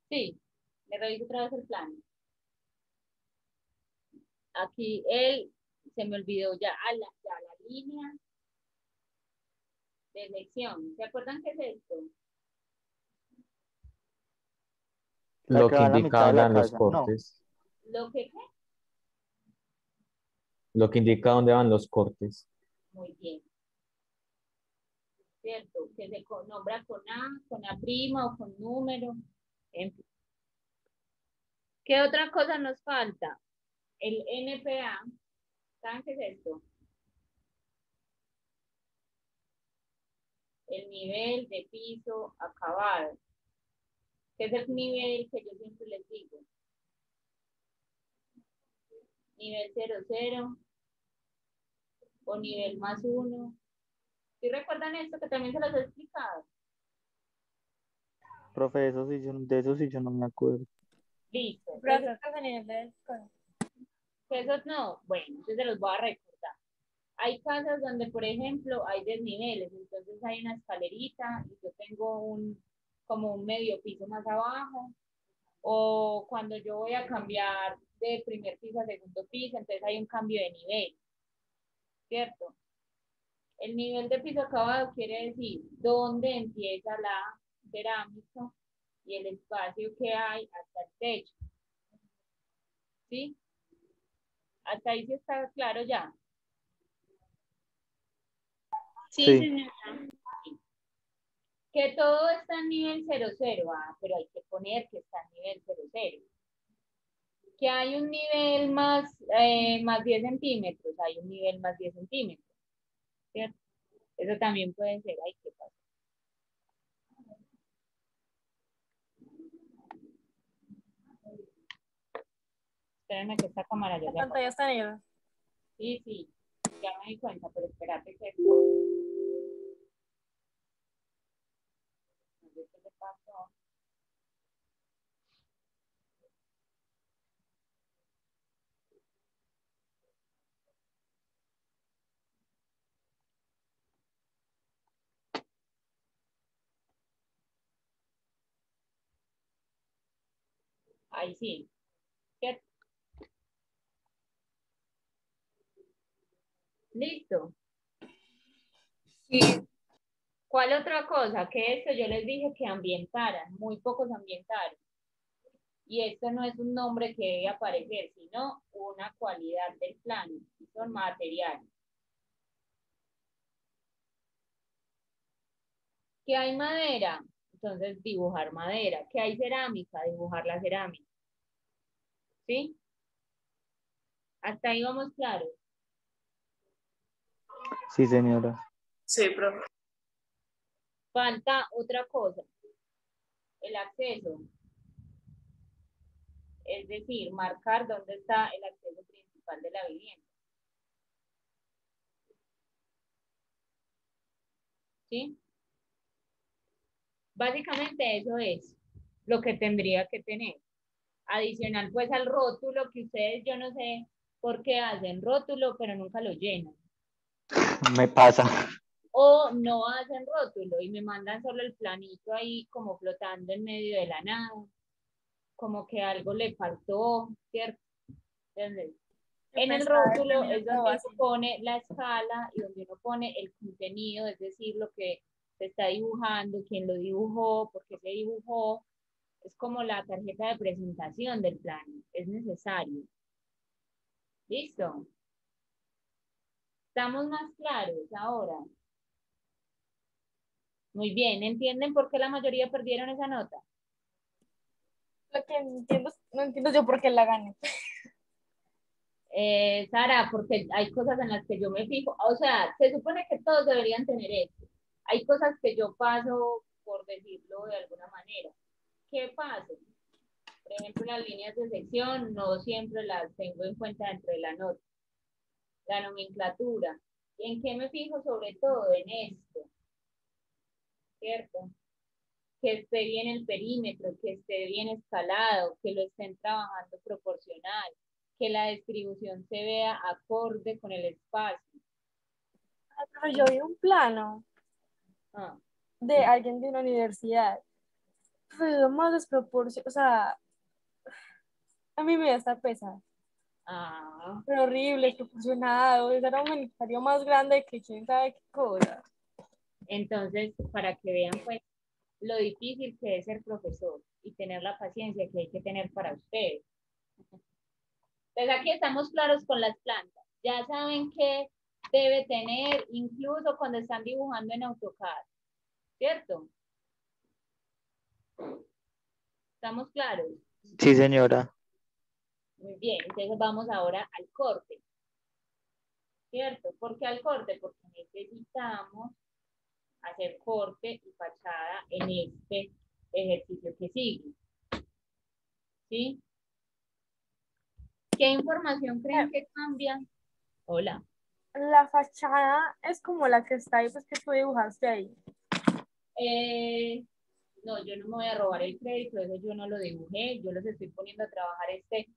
Sí, le reviso otra vez el plan. Aquí él, se me olvidó ya, ya la línea de elección. ¿Se acuerdan qué es esto? La Lo que que va en la mitad de la indicaban los casa. No. cortes. Lo que, ¿qué? Lo que indica dónde van los cortes. Muy bien. ¿Cierto? Que se nombra con A prima o con número. Ejemplo. ¿Qué otra cosa nos falta? El NPA. ¿Saben qué es esto? El nivel de piso acabado. ¿Qué es el nivel que yo siempre les digo? Nivel 00 o nivel +1. ¿Sí recuerdan esto que también se los he explicado? Profe, de eso sí yo no me acuerdo. Listo. Gracias por venir de Esos no. Bueno, entonces se los voy a recordar. Hay casas donde, por ejemplo, hay desniveles, entonces hay una escalerita y yo tengo como un medio piso más abajo, o cuando yo voy a cambiar de primer piso a segundo piso, entonces hay un cambio de nivel, ¿cierto? El nivel de piso acabado quiere decir dónde empieza la cerámica y el espacio que hay hasta el techo. ¿Sí? Hasta ahí sí está claro ya. Sí, Sí. señora. Que todo está en nivel 00. Ah, pero hay que poner que está en nivel 00. Que hay un nivel más 10 centímetros, hay un nivel más 10 centímetros, ¿cierto? Eso también puede ser. Ay, ¿qué pasa? Espérenme que esta cámara ya La se apagó. pantalla está negra. Sí, sí, ya me di cuenta, pero espérate que... No sé qué le pasó. Ahí sí. ¿Cierto? Listo. Sí. ¿Cuál otra cosa? Que esto yo les dije que ambientaran, muy pocos ambientaron. Y esto no es un nombre que debe aparecer, sino una cualidad del plano, y son materiales. ¿Que hay madera? Entonces dibujar madera. ¿Que hay cerámica? Dibujar la cerámica. ¿Sí? Hasta ahí vamos claros. Sí, señora. Sí, profe. Falta otra cosa, el acceso. Es decir, marcar dónde está el acceso principal de la vivienda. ¿Sí? Básicamente eso es lo que tendría que tener. Adicional pues al rótulo que ustedes, yo no sé por qué hacen rótulo, pero nunca lo llenan. Me pasa. O no hacen rótulo y me mandan solo el planito ahí como flotando en medio de la nada, como que algo le faltó, ¿cierto? Entonces, Qué en el pesada, rótulo terminé es todo donde así. uno pone la escala y donde uno pone el contenido, es decir, lo que se está dibujando, quién lo dibujó, por qué se dibujó. Es como la tarjeta de presentación del plan, es necesario. ¿Listo? ¿Estamos más claros ahora? Muy bien, ¿entienden por qué la mayoría perdieron esa nota? Lo que entiendo, no entiendo yo por qué la gané. Sara, porque hay cosas en las que yo me fijo, o sea, se supone que todos deberían tener esto. Hay cosas que yo paso, por decirlo de alguna manera. ¿Qué paso? Por ejemplo, las líneas de sección no siempre las tengo en cuenta dentro de la nota. La nomenclatura. ¿Y en qué me fijo? Sobre todo en esto, ¿cierto? Que esté bien el perímetro, que esté bien escalado, que lo estén trabajando proporcional, que la distribución se vea acorde con el espacio. Pero yo vi un plano Ah, de alguien de una universidad. Fue lo más desproporcionado. O sea, a mí me da esta pesa. ah, Pero horrible, desproporcionado. Era un inventario más grande que quién sabe qué cosa. entonces, para que vean pues lo difícil que es ser profesor y tener la paciencia que hay que tener para ustedes. Entonces aquí estamos claros con las plantas. Ya saben que debe tener incluso cuando están dibujando en AutoCAD, ¿cierto? ¿Estamos claros? Sí, señora. Muy bien, entonces vamos ahora al corte, ¿cierto? ¿Por qué al corte? Porque necesitamos hacer corte y fachada en este ejercicio que sigue, ¿sí? ¿Qué información creen que cambia? Hola. La fachada es como la que está ahí, pues que tú dibujaste ahí. No, yo no me voy a robar el crédito, eso yo no lo dibujé, yo los estoy poniendo a trabajar este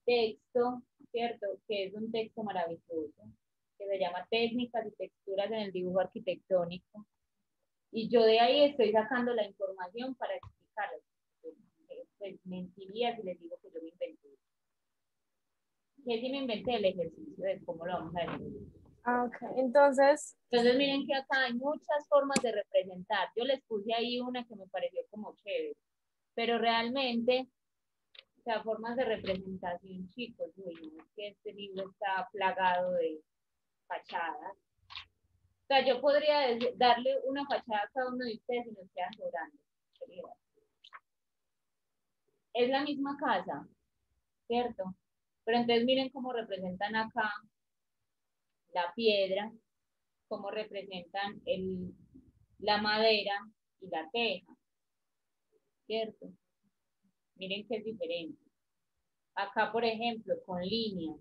texto, ¿cierto? Que es un texto maravilloso, que se llama Técnicas y Texturas en el Dibujo Arquitectónico. Y yo de ahí estoy sacando la información para explicarles. Pues mentiría si les digo que yo me inventé. Que si me inventé el ejercicio de cómo lo vamos a hacer. Ah, ok. Entonces, Miren que acá hay muchas formas de representar. Yo les puse ahí una que me pareció como chévere. Pero realmente, o sea, formas de representación, chicos, uy, no, es que este libro está plagado de fachadas. O sea, yo podría darle una fachada a cada uno de ustedes y nos quedan sobrando. Es la misma casa, ¿cierto? Pero entonces miren cómo representan acá la piedra, cómo representan la madera y la teja, ¿cierto? Miren que es diferente. Acá, por ejemplo, con líneas,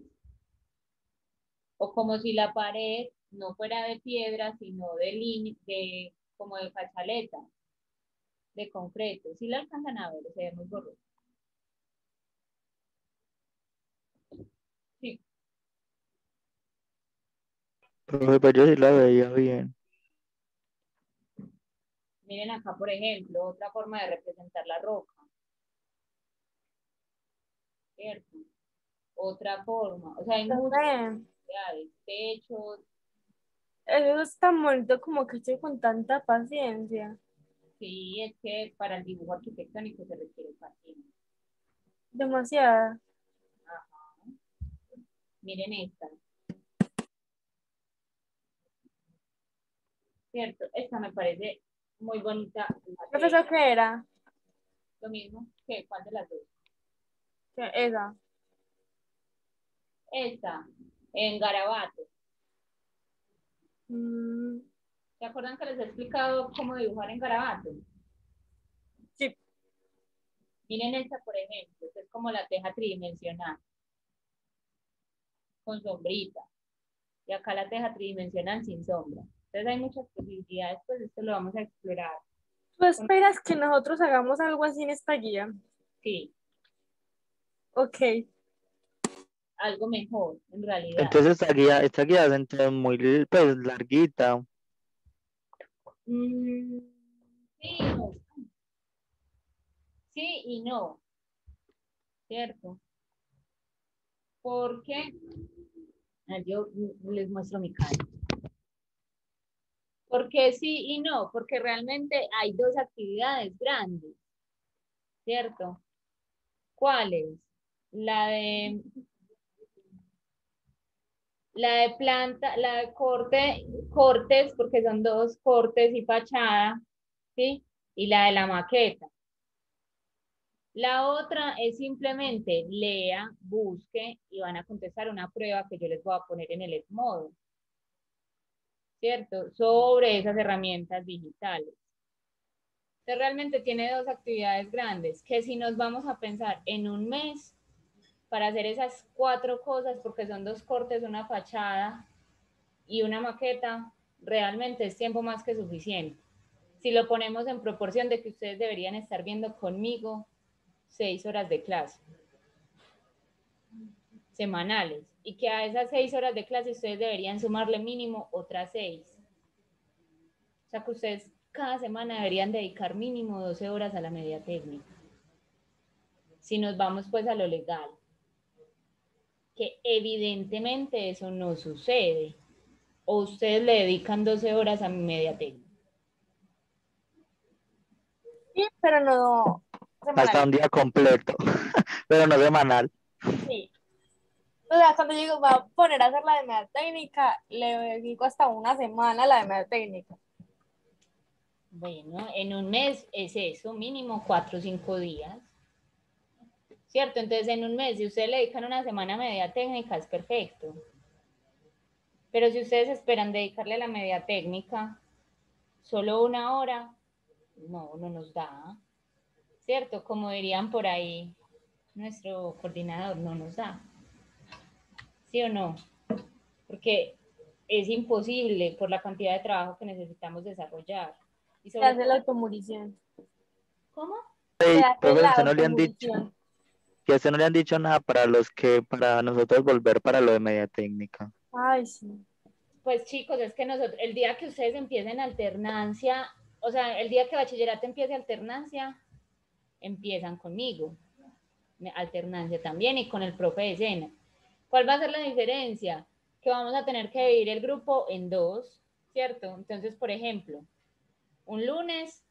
o como si la pared no fuera de piedra, sino como de fachaleta, de concreto. Si la alcanzan a ver, se ve muy borroso. Sí. Profe, pues yo sí la veía bien. Miren acá, por ejemplo, otra forma de representar la roca. ¿Cierto? Otra forma. O sea, hay muchas profe, posibilidades, techos. eso es tan bonito como que estoy con tanta paciencia. Sí, es que para el dibujo arquitectónico se requiere paciencia. Demasiada. Ajá. Miren esta. ¿Cierto? Esta me parece muy bonita. ¿Profesor qué era? Lo mismo que ¿cuál de las dos? Esa. Esta, en garabato. Mm, ¿Se acuerdan que les he explicado cómo dibujar en garabato? sí. Miren esta, por ejemplo, que es como la teja tridimensional, con sombrita. Y acá la teja tridimensional sin sombra. Entonces hay muchas posibilidades, pues esto lo vamos a explorar. ¿Tú esperas que nosotros hagamos algo así en esta guía? Sí, Ok. algo mejor, en realidad. Entonces esta guía es entonces muy pues, larguita. Sí, no. Sí y no, ¿cierto? Porque yo les muestro mi cara. Porque sí y no, porque realmente hay dos actividades grandes, ¿cierto? ¿Cuáles? La de planta, la de cortes, porque son dos cortes y fachada, ¿sí? Y la de la maqueta. La otra es simplemente lea, busque y van a contestar una prueba que yo les voy a poner en el Edmodo, ¿cierto? Sobre esas herramientas digitales. Entonces realmente tiene dos actividades grandes, que si nos vamos a pensar en un mes para hacer esas 4 cosas, porque son 2 cortes, una fachada y una maqueta, realmente es tiempo más que suficiente. Si lo ponemos en proporción de que ustedes deberían estar viendo conmigo 6 horas de clase semanales y que a esas 6 horas de clase ustedes deberían sumarle mínimo otras 6. O sea que ustedes cada semana deberían dedicar mínimo 12 horas a la media técnica. Si nos vamos pues a lo legal, que evidentemente eso no sucede, o ustedes le dedican 12 horas a mi media técnica. Sí, pero no Hasta semanal. un día completo, pero no semanal. Sí. O sea, cuando yo digo, voy a poner a hacer la de media técnica, le dedico hasta una semana a la de media técnica. Bueno, en un mes es eso, mínimo 4 o 5 días. ¿Cierto? Entonces en un mes, si ustedes le dedican una semana a media técnica, es perfecto. Pero si ustedes esperan dedicarle a la media técnica solo una hora, no nos da. ¿Cierto? Como dirían por ahí nuestro coordinador, no nos da. ¿Sí o no? Porque es imposible por la cantidad de trabajo que necesitamos desarrollar. Y Se sobre hace todo, la automurición. ¿cómo? Se Ey, hace profe, la ¿usted no le han dicho automurición. que a usted no le han dicho nada para nosotros volver para lo de media técnica? Ay, sí. Pues chicos, es que nosotros, el día que ustedes empiecen alternancia, o sea, el día que bachillerato empiece alternancia, empiezan conmigo, alternancia también, y con el profe de escena. ¿Cuál va a ser la diferencia? Que vamos a tener que dividir el grupo en dos, ¿cierto? Entonces, por ejemplo, un lunes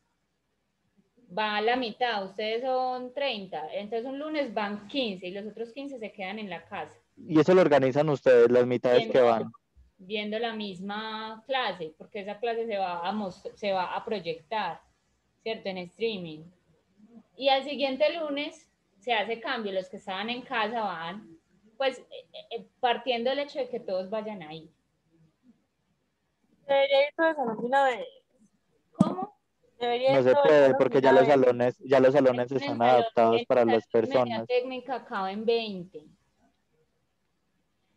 va a la mitad, ustedes son 30, entonces un lunes van 15 y los otros 15 se quedan en la casa. Y eso lo organizan ustedes, las mitades que van. Viendo la misma clase, porque esa clase se va a proyectar, ¿cierto? En streaming. Y al siguiente lunes se hace cambio, los que estaban en casa van, pues partiendo del hecho de que todos vayan ahí. Debería ir todo el salón de una vez. ¿Cómo? Debería No ir se todo el puede salón porque de ya una los vez. salones están adaptados para las Media personas. técnica acaba en 20.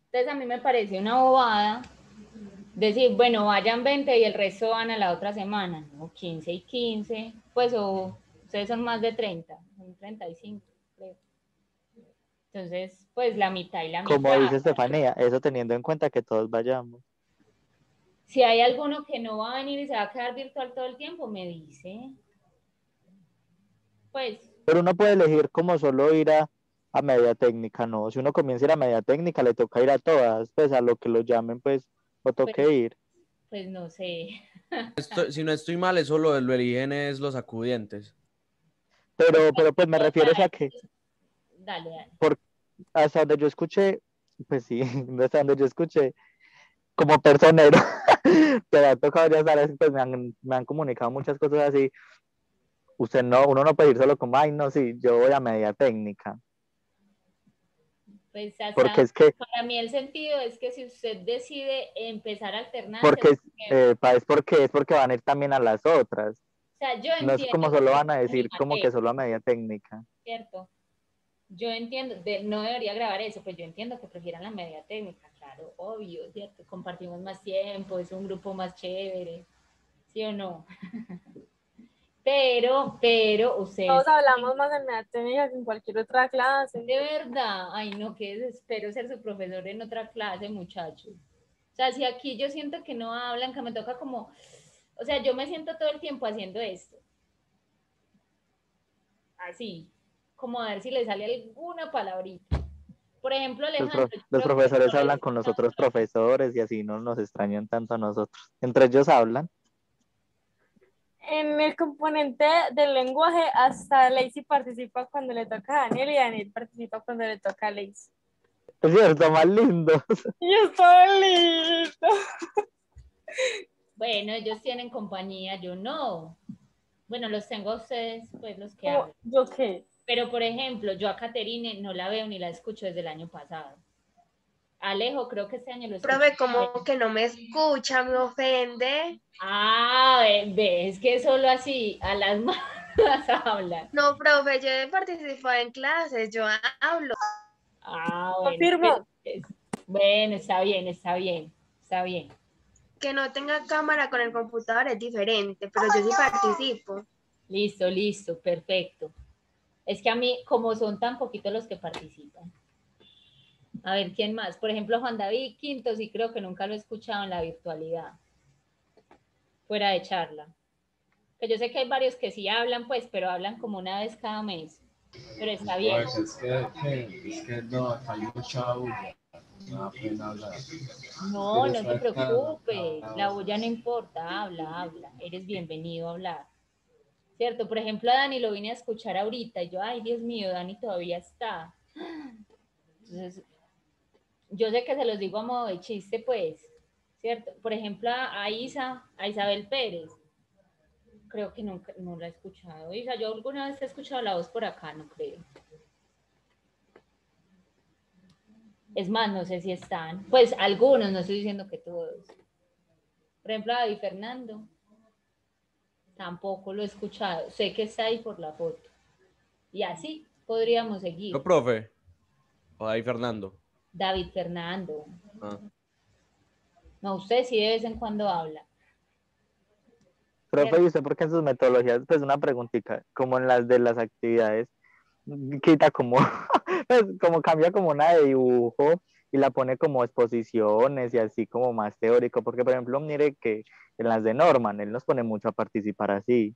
Entonces a mí me parece una bobada decir, bueno, vayan 20 y el resto van a la otra semana, ¿no? 15 y 15, pues o ustedes son más de 30, son 35, creo. Entonces, pues la mitad y la Como mitad. dice Estefanía, eso teniendo en cuenta que todos vayamos. Si hay alguno que no va a venir y se va a quedar virtual todo el tiempo, me dice. Pues. Pero uno puede elegir como solo ir a media técnica, ¿no? Si uno comienza a ir a media técnica, le toca ir a todas, pues a lo que lo llamen, pues, o toque ir. Pues no sé. Si no estoy mal, eso lo eligen es los acudientes. Pero pues me refiero a que Dale. hasta donde yo escuché, pues sí, hasta donde yo escuché, como personero, te ha tocado ya sabes, pues me han comunicado muchas cosas así. Uno no puede ir solo como, ay, no, sí, yo voy a media técnica. Pues hasta Porque es que, para mí el sentido es que si usted decide empezar a alternar, es porque van a ir también a las otras. O sea, yo no es como solo van a decir como que solo a media técnica. Cierto. Yo entiendo, no debería grabar eso, pues yo entiendo que prefieran la media técnica, claro, obvio, ¿cierto? Compartimos más tiempo, es un grupo más chévere, ¿sí o no? pero ustedes... Todos hablamos más en media técnica que en cualquier otra clase. De verdad, ay no, que desespero ser su profesor en otra clase, muchachos. O sea, si aquí yo siento que no hablan, que me toca como... O sea, yo me siento todo el tiempo haciendo esto. Así, como a ver si le sale alguna palabrita. Por ejemplo, Alejandro. Los profesores hablan con los otros profesores y así no nos extrañan tanto a nosotros. Entre ellos hablan. En el componente del lenguaje, hasta Lacey participa cuando le toca a Daniel y Daniel participa cuando le toca a Lacey. Es cierto, más lindos. Y está lindo. Bueno, ellos tienen compañía, yo no. Bueno, los tengo a ustedes, pues los que hablan. ¿Yo qué? Pero, por ejemplo, yo a Caterine no la veo ni la escucho desde el año pasado. Alejo, creo que este año lo escucho. Profe, como que no me escucha, me ofende. Ah, ves que solo así a las malas hablan. No, profe, yo he participado en clases, yo hablo. Ah, bueno. Confirmo. Bueno, está bien, está bien, está bien. Que no tenga cámara con el computador es diferente, pero yo sí participo. Listo, listo, perfecto. Es que a mí, como son tan poquitos los que participan. A ver, ¿quién más? Por ejemplo, Juan David Quinto, sí creo que nunca lo he escuchado en la virtualidad. Fuera de charla. Que yo sé que hay varios que sí hablan, pues, pero hablan como una vez cada mes. Pero está bien. Pues es que no, acá hay mucha bulla. No, no te preocupes. La bulla no importa. Habla. Eres bienvenido a hablar. ¿Cierto? Por ejemplo, a Dani lo vine a escuchar ahorita y yo, ay, Dios mío, Dani todavía está. Entonces, yo sé que se los digo a modo de chiste, pues, ¿cierto? Por ejemplo, a Isabel Pérez, creo que nunca, no la he escuchado. Isa, yo alguna vez he escuchado la voz por acá, no creo. Es más, no sé si están. Pues algunos, no estoy diciendo que todos. Por ejemplo, a David Fernando. Tampoco lo he escuchado. Sé que está ahí por la foto. Y así podríamos seguir. No, profe. O ahí Fernando. David Fernando. Ah. No, usted sí de vez en cuando habla. Profe, ¿y usted por qué en sus metodologías, pues una preguntita, como en las de las actividades, quita como, pues como cambia como una de dibujo y la pone como exposiciones y así como más teórico, porque por ejemplo, mire que en las de Norman, él nos pone mucho a participar así,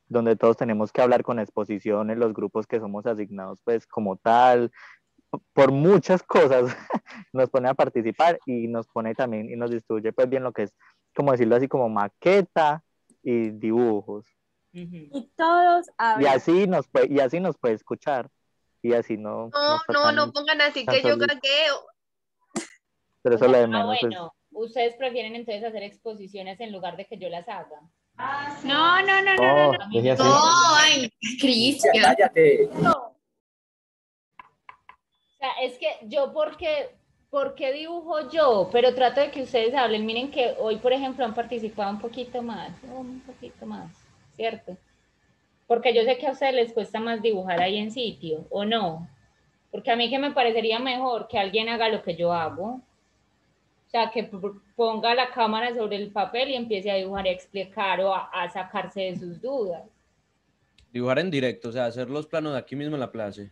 donde todos tenemos que hablar con exposiciones, los grupos que somos asignados pues como tal, por muchas cosas nos pone a participar y nos pone también y nos distribuye pues bien lo que es, como decirlo así, como maqueta y dibujos. Y todos hablan. Y así nos puede escuchar. Y así no está No pongan así tan que yo solito. gagueo. Pero O eso sea, es lo de menos. Pues, bueno, ustedes prefieren entonces hacer exposiciones en lugar de que yo las haga. No. Oh, deje así. Ay, Cristian. Cállate. O sea, es que yo, ¿por qué dibujo yo? Pero trato de que ustedes hablen. Miren que hoy, por ejemplo, han participado un poquito más, ¿cierto? Porque yo sé que a ustedes les cuesta más dibujar ahí en sitio, ¿o no? Porque a mí que me parecería mejor que alguien haga lo que yo hago. O sea, que ponga la cámara sobre el papel y empiece a dibujar y a explicar o a sacarse de sus dudas. Dibujar en directo, o sea, hacer los planos aquí mismo en la plaza.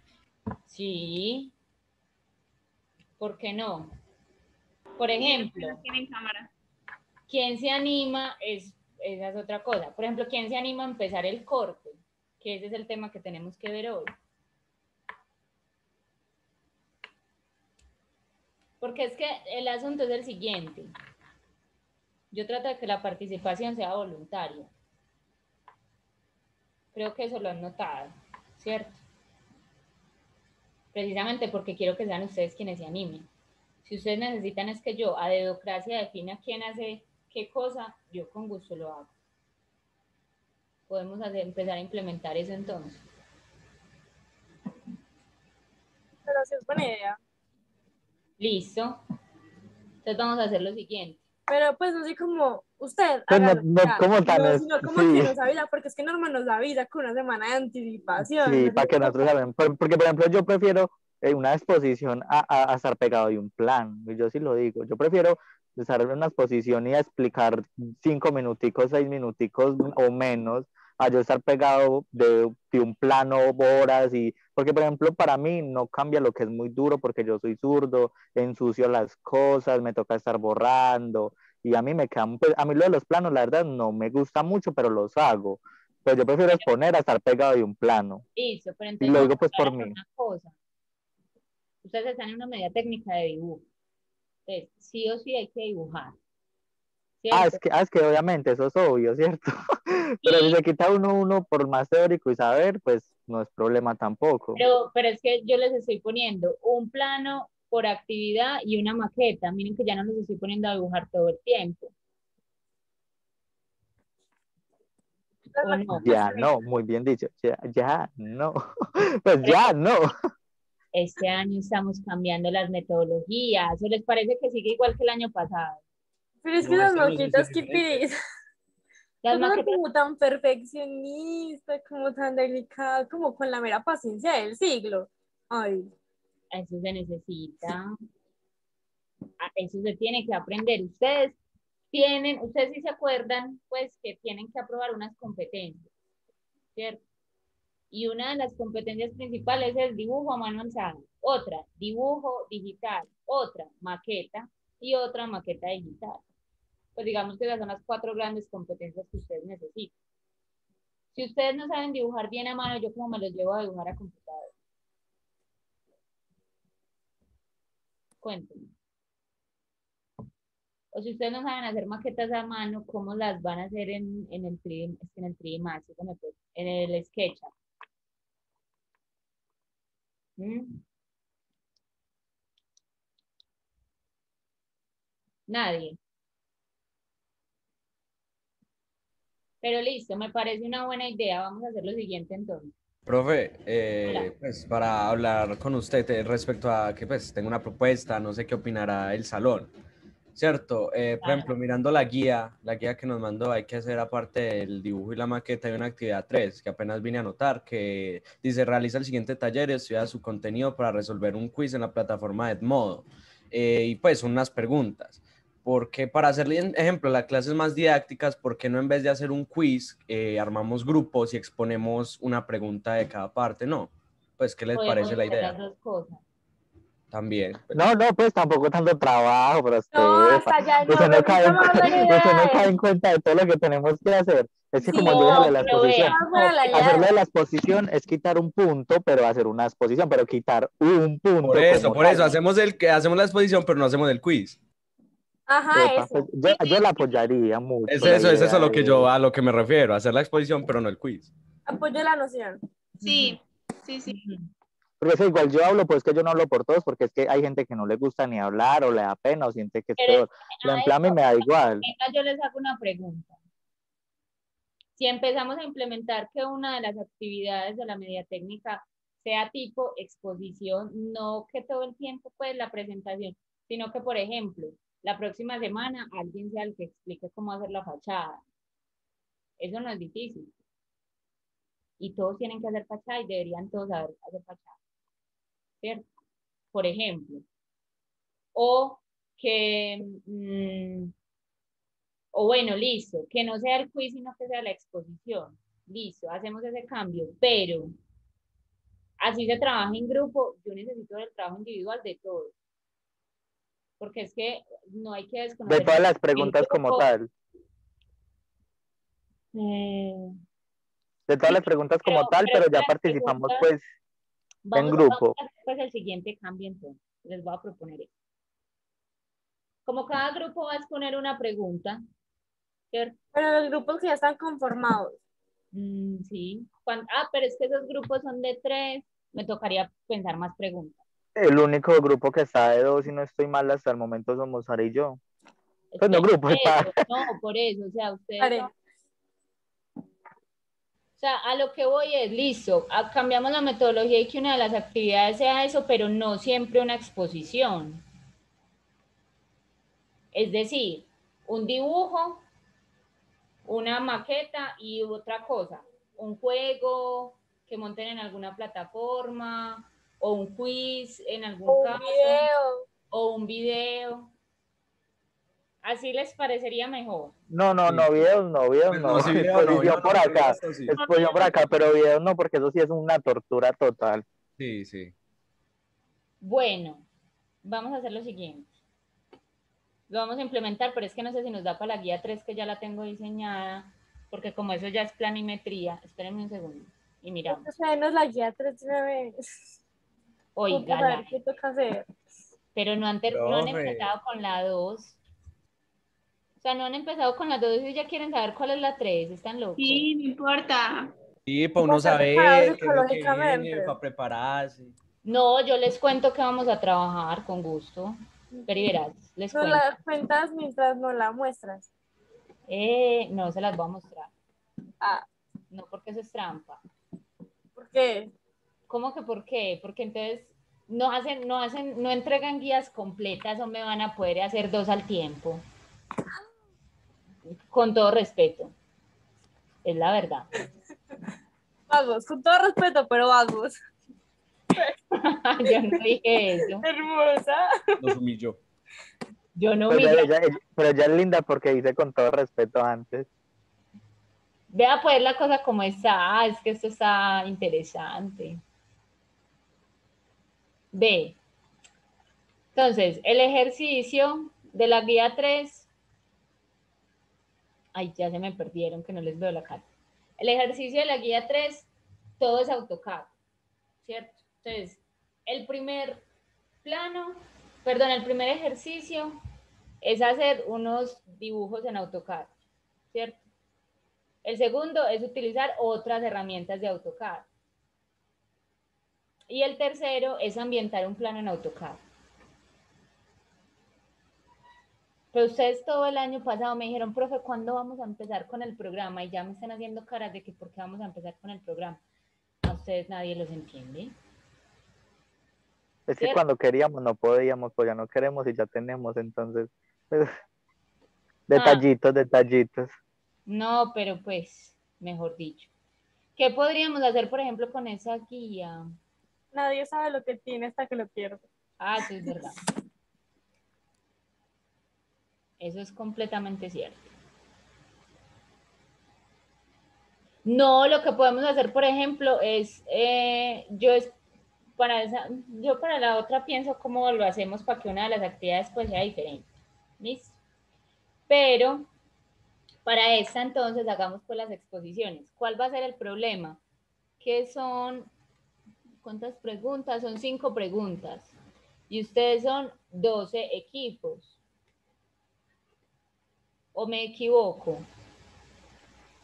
Sí. ¿Por qué no? Por ejemplo, Tienen cámara. ¿quién se anima? Esa es otra cosa. Por ejemplo, ¿quién se anima a empezar el corte? Que ese es el tema que tenemos que ver hoy. Porque es que el asunto es el siguiente. Yo trato de que la participación sea voluntaria. Creo que eso lo han notado, ¿cierto? Precisamente porque quiero que sean ustedes quienes se animen. Si ustedes necesitan es que yo a dedocracia defina quién hace qué cosa, yo con gusto lo hago. Podemos empezar a implementar eso entonces. Pero sí es buena idea. Listo. Entonces vamos a hacer lo siguiente. Pero pues no sé como usted pues hágalo no ya. como tan No, es, sino como sí, que nos avisa, porque es que Norma nos avisa con una semana de anticipación. sí, Nos para que dice, nosotros saben. Porque, por ejemplo, yo prefiero una exposición a estar pegado de un plan. Y yo sí lo digo. Yo prefiero estar en una exposición y a explicar 5 minuticos, 6 minuticos o menos, a yo estar pegado de un plano horas. Porque, por ejemplo, para mí no cambia lo que es muy duro, porque yo soy zurdo, ensucio las cosas, me toca estar borrando. Y a mí me quedan, pues, a mí lo de los planos, la verdad, no me gusta mucho, pero los hago. Pero yo prefiero exponer a estar pegado de un plano. Listo, pero Y entonces lo vamos digo pues a por hablar de mí. una cosa. Ustedes están en una media técnica de dibujo. Entonces, sí o sí hay que dibujar. ¿Cierto? Es que obviamente eso es obvio, ¿cierto? Pero si se quita uno por más teórico y saber, pues no es problema tampoco. Pero es que yo les estoy poniendo un plano por actividad y una maqueta. Miren que ya no los estoy poniendo a dibujar todo el tiempo. ¿O no? Ya no, muy bien dicho. Ya no. Pues ya no. Este año estamos cambiando las metodologías. ¿O les parece que sigue igual que el año pasado? pero es que No, las este año sí maquitas es que diferente. pides. Las Son maquetas, como tan perfeccionista, como tan delicada, como con la mera paciencia del siglo. Ay, eso se necesita. Eso se tiene que aprender. Ustedes sí se acuerdan, pues, que tienen que aprobar unas competencias, ¿cierto? Y una de las competencias principales es dibujo a mano alzada, otra, dibujo digital, otra, maqueta y otra, maqueta digital. Pues digamos que esas son las 4 grandes competencias que ustedes necesitan. Si ustedes no saben dibujar bien a mano, yo como me los llevo a dibujar a computadora. Cuéntenme. O si ustedes no saben hacer maquetas a mano, ¿cómo las van a hacer en el 3D, en el 3D Max, en el SketchUp? ¿Mm? Nadie. Pero listo, me parece una buena idea. Vamos a hacer lo siguiente entonces. Profe, Hola. pues para hablar con usted respecto a que pues tengo una propuesta, no sé qué opinará el salón, ¿cierto? Por ejemplo, mirando la guía que nos mandó, hay que hacer aparte del dibujo y la maqueta de una actividad 3, que apenas vine a anotar, que dice, realiza el siguiente taller y estudia su contenido para resolver un quiz en la plataforma de Edmodo. Y pues unas preguntas. Porque para hacerle ejemplo, las clases más didácticas, ¿por qué no en vez de hacer un quiz, armamos grupos y exponemos una pregunta de cada parte? No, pues, ¿qué les Podemos parece la hacer las idea? dos cosas. también. No, pues tampoco tanto trabajo, pero No, hasta allá no, me gusta más la usted no idea cae de... en cuenta de todo lo que tenemos que hacer. Es que Sí, como yo dije, lo de la pero vea, exposición, más buena la idea hacerlo de... de la exposición es quitar un punto, pero hacer una exposición, pero quitar un punto como Por eso, tal. hacemos la exposición, pero no hacemos el quiz. Ajá, Epa, pues, eso. yo la apoyaría mucho la Es eso idea a lo que de... a lo que me refiero, hacer la exposición, pero no el quiz. Apoyo la noción. Sí, sí, sí. Ujú. Porque es que igual yo hablo, pues es que yo no hablo por todos, porque es que hay gente que no le gusta ni hablar o le da pena o siente que es Pero peor. Por a ejemplo, a mí eso, me da igual. venga, yo les hago una pregunta. Si empezamos a implementar que una de las actividades de la media técnica sea tipo exposición, no que todo el tiempo pues la presentación, sino que por ejemplo, la próxima semana alguien sea el que explique cómo hacer la fachada. Eso no es difícil. Y todos tienen que hacer fachada y deberían todos saber hacer fachada, ¿cierto? Por ejemplo. O que, o bueno, listo, que no sea el quiz, sino que sea la exposición. Listo, hacemos ese cambio, pero así se trabaja en grupo, yo necesito el trabajo individual de todos, porque es que no hay que De desconocer todas las el preguntas como grupo. tal. eh, De todas las preguntas como tal, pero pero es que ya las participamos preguntas, pues en vamos grupo. a hacer pues el siguiente cambio entonces, les voy a proponer eso. Como cada grupo va a exponer una pregunta, ¿cierto? Pero los grupos que ya están conformados. Sí. Pero es que esos grupos son de 3, me tocaría pensar más preguntas. El único grupo que está de 2, si no estoy mal, hasta el momento somos Sara y yo. Es Pues que no grupo, por está. eso, no, por eso, o sea, ustedes Vale. son, o sea, a lo que voy es, listo, cambiamos la metodología y que una de las actividades sea eso, pero no siempre una exposición. Es decir, un dibujo, una maqueta y otra cosa, un juego que monten en alguna plataforma, o un quiz en algún caso, Video. o un video. Así les parecería mejor. No, Sí. videos no, Pues no, sí, video no, exposición por acá, esto sí. exposición por acá, pero videos no, porque eso sí es una tortura total. Sí, sí. Bueno, vamos a hacer lo siguiente. Lo vamos a implementar, pero es que no sé si nos da para la guía 3 que ya la tengo diseñada, porque como eso ya es planimetría, espérenme un segundo y miramos. Menos la guía 3 de una vez. Oiga, Para ver qué toca hacer. pero no han empezado con la 2. O sea, no han empezado con la 2 y ya quieren saber cuál es la 3. Están locos. Sí, no importa. Sí, para uno Estar preparados saber qué es lo que psicológicamente. viene, para prepararse. No, yo les cuento que vamos a trabajar con gusto. Pero verás, les No cuento. la cuentas mientras no la muestras. No se las voy a mostrar. Ah, No, porque eso es trampa. ¿por qué? ¿Cómo que por qué? Porque entonces no entregan guías completas o me van a poder hacer 2 al tiempo. Con todo respeto. Es la verdad. Vagos, con todo respeto, pero vagos. Yo no dije eso. Hermosa. Nos humilló. Yo no Pero me... pero ella es linda porque dice con todo respeto antes. Vea pues la cosa como está. Es que esto está interesante. Ve. Entonces, el ejercicio de la guía 3. Ay, ya se me perdieron, que no les veo la cara. El ejercicio de la guía 3, todo es AutoCAD, ¿cierto? Entonces, el primer ejercicio es hacer unos dibujos en AutoCAD, ¿cierto? El segundo es utilizar otras herramientas de AutoCAD. Y el tercero es ambientar un plano en AutoCAD. Pero ustedes todo el año pasado me dijeron, profe, ¿cuándo vamos a empezar con el programa? Y ya me están haciendo caras de que ¿por qué vamos a empezar con el programa? A ustedes nadie los entiende. Es que cuando queríamos no podíamos, pues ya no queremos y ya tenemos, entonces, pues, detallitos. No, pero pues, mejor dicho. ¿Qué podríamos hacer, por ejemplo, con esa guía? Nadie sabe lo que tiene hasta que lo pierde. Ah, eso es verdad. Eso es completamente cierto. No, lo que podemos hacer, por ejemplo, es, yo para la otra pienso cómo lo hacemos para que una de las actividades pues sea diferente. ¿Listo? Pero para esta entonces hagamos pues las exposiciones. ¿Cuál va a ser el problema? Que son, ¿cuántas preguntas? Son 5 preguntas. Y ustedes son 12 equipos. ¿O me equivoco?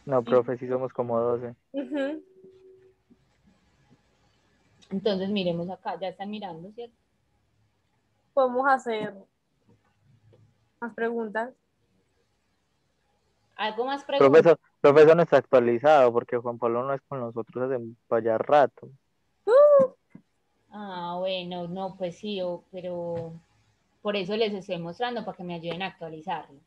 No, profe, sí somos como 12. Ujú. Entonces miremos acá, ya están mirando, ¿cierto? Podemos hacer más preguntas. ¿Algo más preguntas? Profesor no está actualizado porque Juan Pablo no es con nosotros hace ya rato. Ah, bueno, no, pues sí, pero por eso les estoy mostrando para que me ayuden a actualizarlo.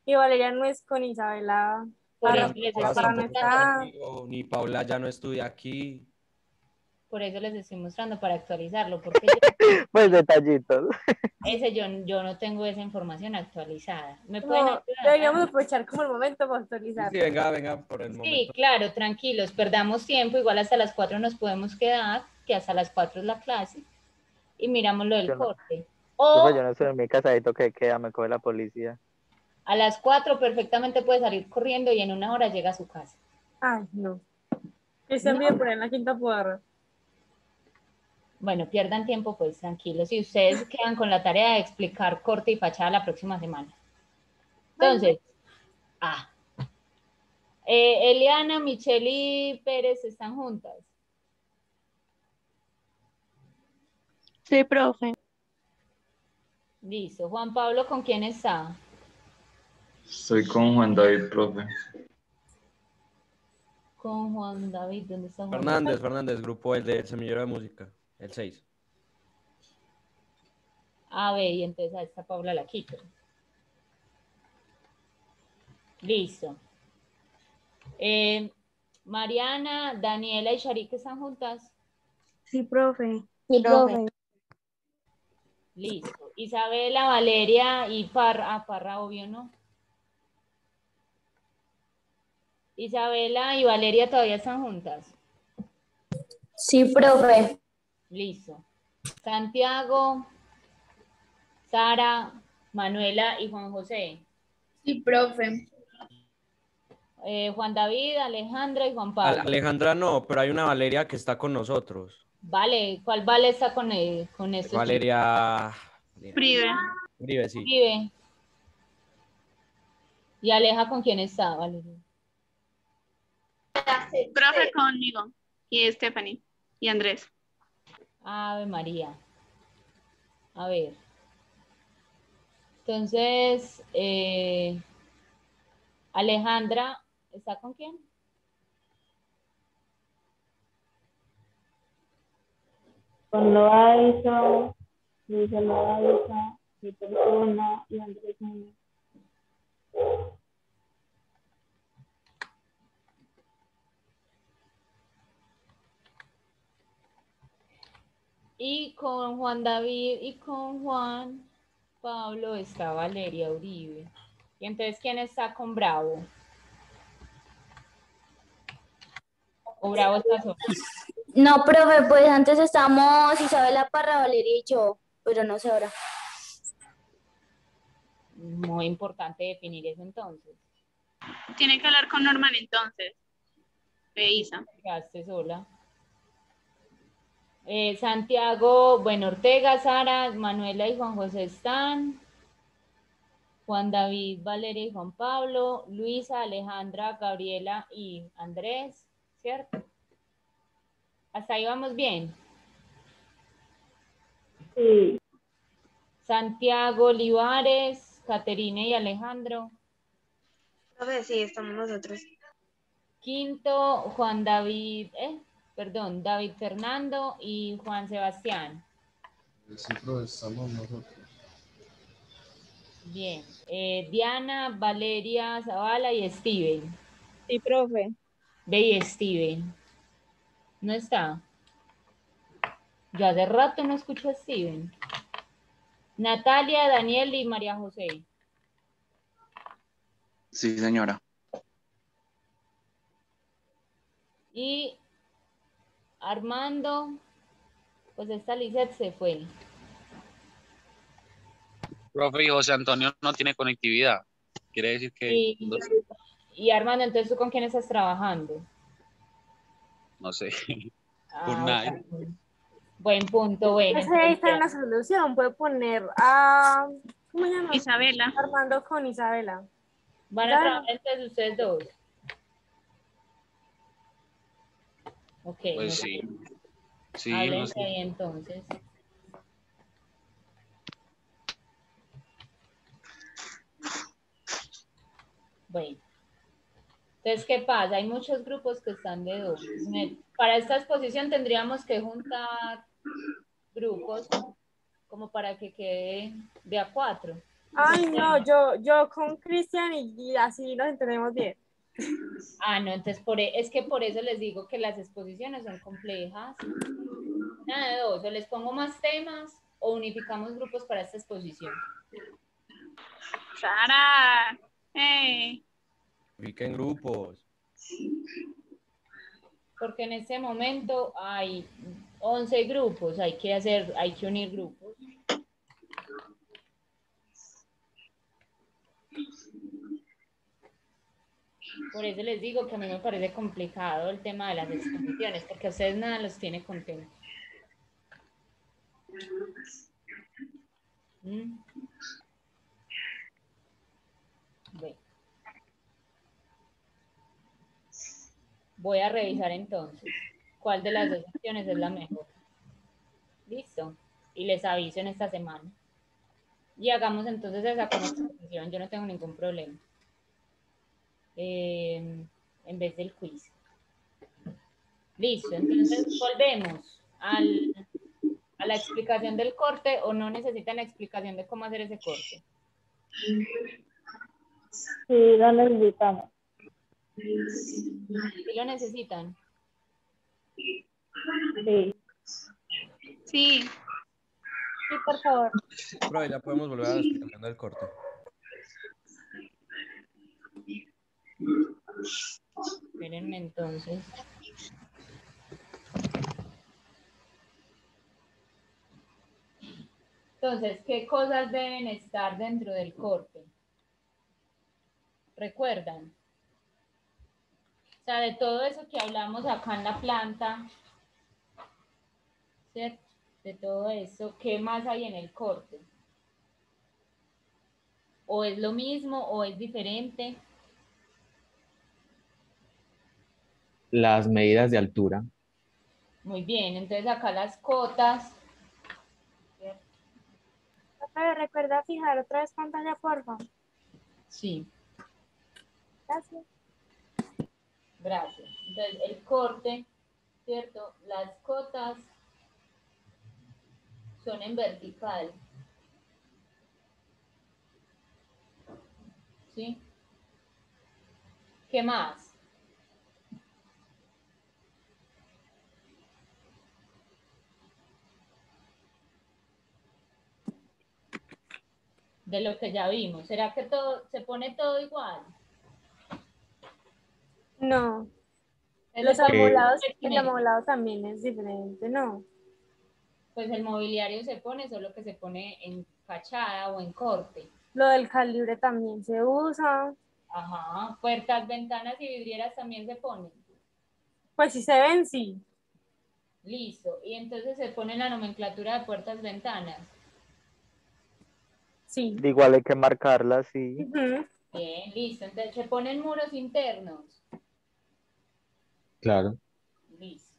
Y Valeria no es con Isabela. Por Para, eso les para estoy no mostrando. estar. Ni Paula ya no estudia aquí. Por eso les estoy mostrando para actualizarlo, porque Pues detallitos. yo no tengo esa información actualizada. ¿Me pueden Como, ayudar? deberíamos aprovechar como el momento para actualizar. Sí, venga, por el Sí, momento. claro, tranquilos, perdamos tiempo, igual hasta las 4 nos podemos quedar, que hasta las 4 es la clase, y miramos lo del Yo no, corte. profe, O yo no estoy en mi casadito que queda, me coge la policía. a las 4 perfectamente puede salir corriendo y en una hora llega a su casa. Ay, no. Que se No. olvide poner la quinta podarra. Bueno, pierdan tiempo, pues tranquilos, y ustedes quedan con la tarea de explicar corte y fachada la próxima semana. Entonces, Eliana, Michelle y Pérez están juntas. Sí, profe. Listo. Juan Pablo, ¿con quién está? Estoy con Juan David, profe. Con Juan David, ¿dónde está Juan David? Fernández, grupo el del Semillero de Música, el 6. A ver, y entonces a esta Paula la quito. Listo. Mariana, Daniela y Sharik están juntas. Sí, profe. Sí, profe. Listo. Isabela, Valeria y Parra. Parra, obvio, ¿no? Isabela y Valeria todavía están juntas. Sí, profe. Listo. Santiago, Sara, Manuela y Juan José. Sí, profe. Juan David, Alejandra y Juan Pablo. Alejandra no, pero hay una Valeria que está con nosotros. Vale, ¿cuál Vale está con estos Valeria. Prive. Uribe, sí. Uribe. ¿Y Aleja con quién está, Valeria? Profe conmigo. Y Stephanie. Y Andrés. Ave María. A ver. Entonces, Alejandra, ¿está con quién? Con Loaiza, Luisa Loaiza, mi persona y Andrés Muñoz. Y con Juan David y con Juan Pablo está Valeria Uribe. Y entonces, ¿quién está con Bravo? ¿O Bravo está solo? No, profe, pues antes estábamos Isabela Parra, Valeria y yo, pero no sé ahora. Muy importante definir eso entonces. Tiene que hablar con Norman entonces. Isa. Quedaste sola. Santiago, bueno, Ortega, Sara, Manuela y Juan José están. Juan David, Valeria y Juan Pablo, Luisa, Alejandra, Gabriela y Andrés, ¿cierto? Hasta ahí vamos bien. Sí. Santiago, Olivares, Caterina y Alejandro. Profe, sí, estamos nosotros. Quinto, Juan David, David Fernando y Juan Sebastián. Sí, profe, estamos nosotros. Bien. Diana, Valeria, Zavala y Steven. Sí, profe. Ve y Steven. ¿No está? Yo hace rato no escucho a Steven. Natalia, Daniel y María José. Sí, señora. Y Armando, Pues esta Lizeth se fue. Profe, y José Antonio no tiene conectividad. Quiere decir que Y Armando, entonces ¿tú con quién estás trabajando? no sé, por Ah, nadie. ok. Buen punto, bueno. Esa ahí está en la solución. Puede poner a ¿cómo se llama? Isabela. Armando con Isabela. ¿Van a trabajar entonces ustedes dos? Ok. Pues sí. Sí, no Háblense sé. ahí entonces. Bueno. Entonces, ¿qué pasa? Hay muchos grupos que están de dos. Para esta exposición tendríamos que juntar grupos como para que quede de a 4. Ay, no, yo con Cristian y así nos entendemos bien. Ah, no, entonces es que por eso les digo que las exposiciones son complejas. Nada de dos, o les pongo más temas o unificamos grupos para esta exposición. Sara. Ubiquen grupos. Porque en este momento hay 11 grupos, hay que unir grupos. Por eso les digo que a mí me parece complicado el tema de las exposiciones, porque a ustedes nada los tiene contentos. Bueno. Voy a revisar entonces cuál de las dos opciones es la mejor. Listo. Y les aviso en esta semana. Y hagamos entonces esa como exposición. Yo no tengo ningún problema. En vez del quiz. Listo. Entonces volvemos a la explicación del corte, o no necesitan explicación de cómo hacer ese corte. Sí, lo necesitamos. ¿Sí lo necesitan? Sí. Sí. Sí, por favor. Pero ya podemos volver a la explicación del corte. Espérenme entonces. Entonces, ¿qué cosas deben estar dentro del corte? ¿Recuerdan? O sea, de todo eso que hablamos acá en la planta, ¿cierto? De todo eso, ¿qué más hay en el corte? ¿O es lo mismo o es diferente? Las medidas de altura. Muy bien, entonces acá las cotas. Recuerda fijar otra vez pantalla, por favor. Sí. Gracias. Gracias. Entonces, el corte, ¿cierto? Las cotas son en vertical. ¿Sí? ¿Qué más? De lo que ya vimos. ¿Será que todo se pone todo igual? No. Los amolados, el amolado también es diferente, ¿no? Pues el mobiliario se pone, solo que se pone en fachada o en corte. Lo del calibre también se usa. Ajá. Puertas, ventanas y vidrieras también se ponen. Pues si se ven, sí. Listo. Y entonces se pone la nomenclatura de puertas, ventanas. Sí. Igual hay que marcarlas, sí. Bien, listo. Entonces se ponen muros internos. Claro. Listo.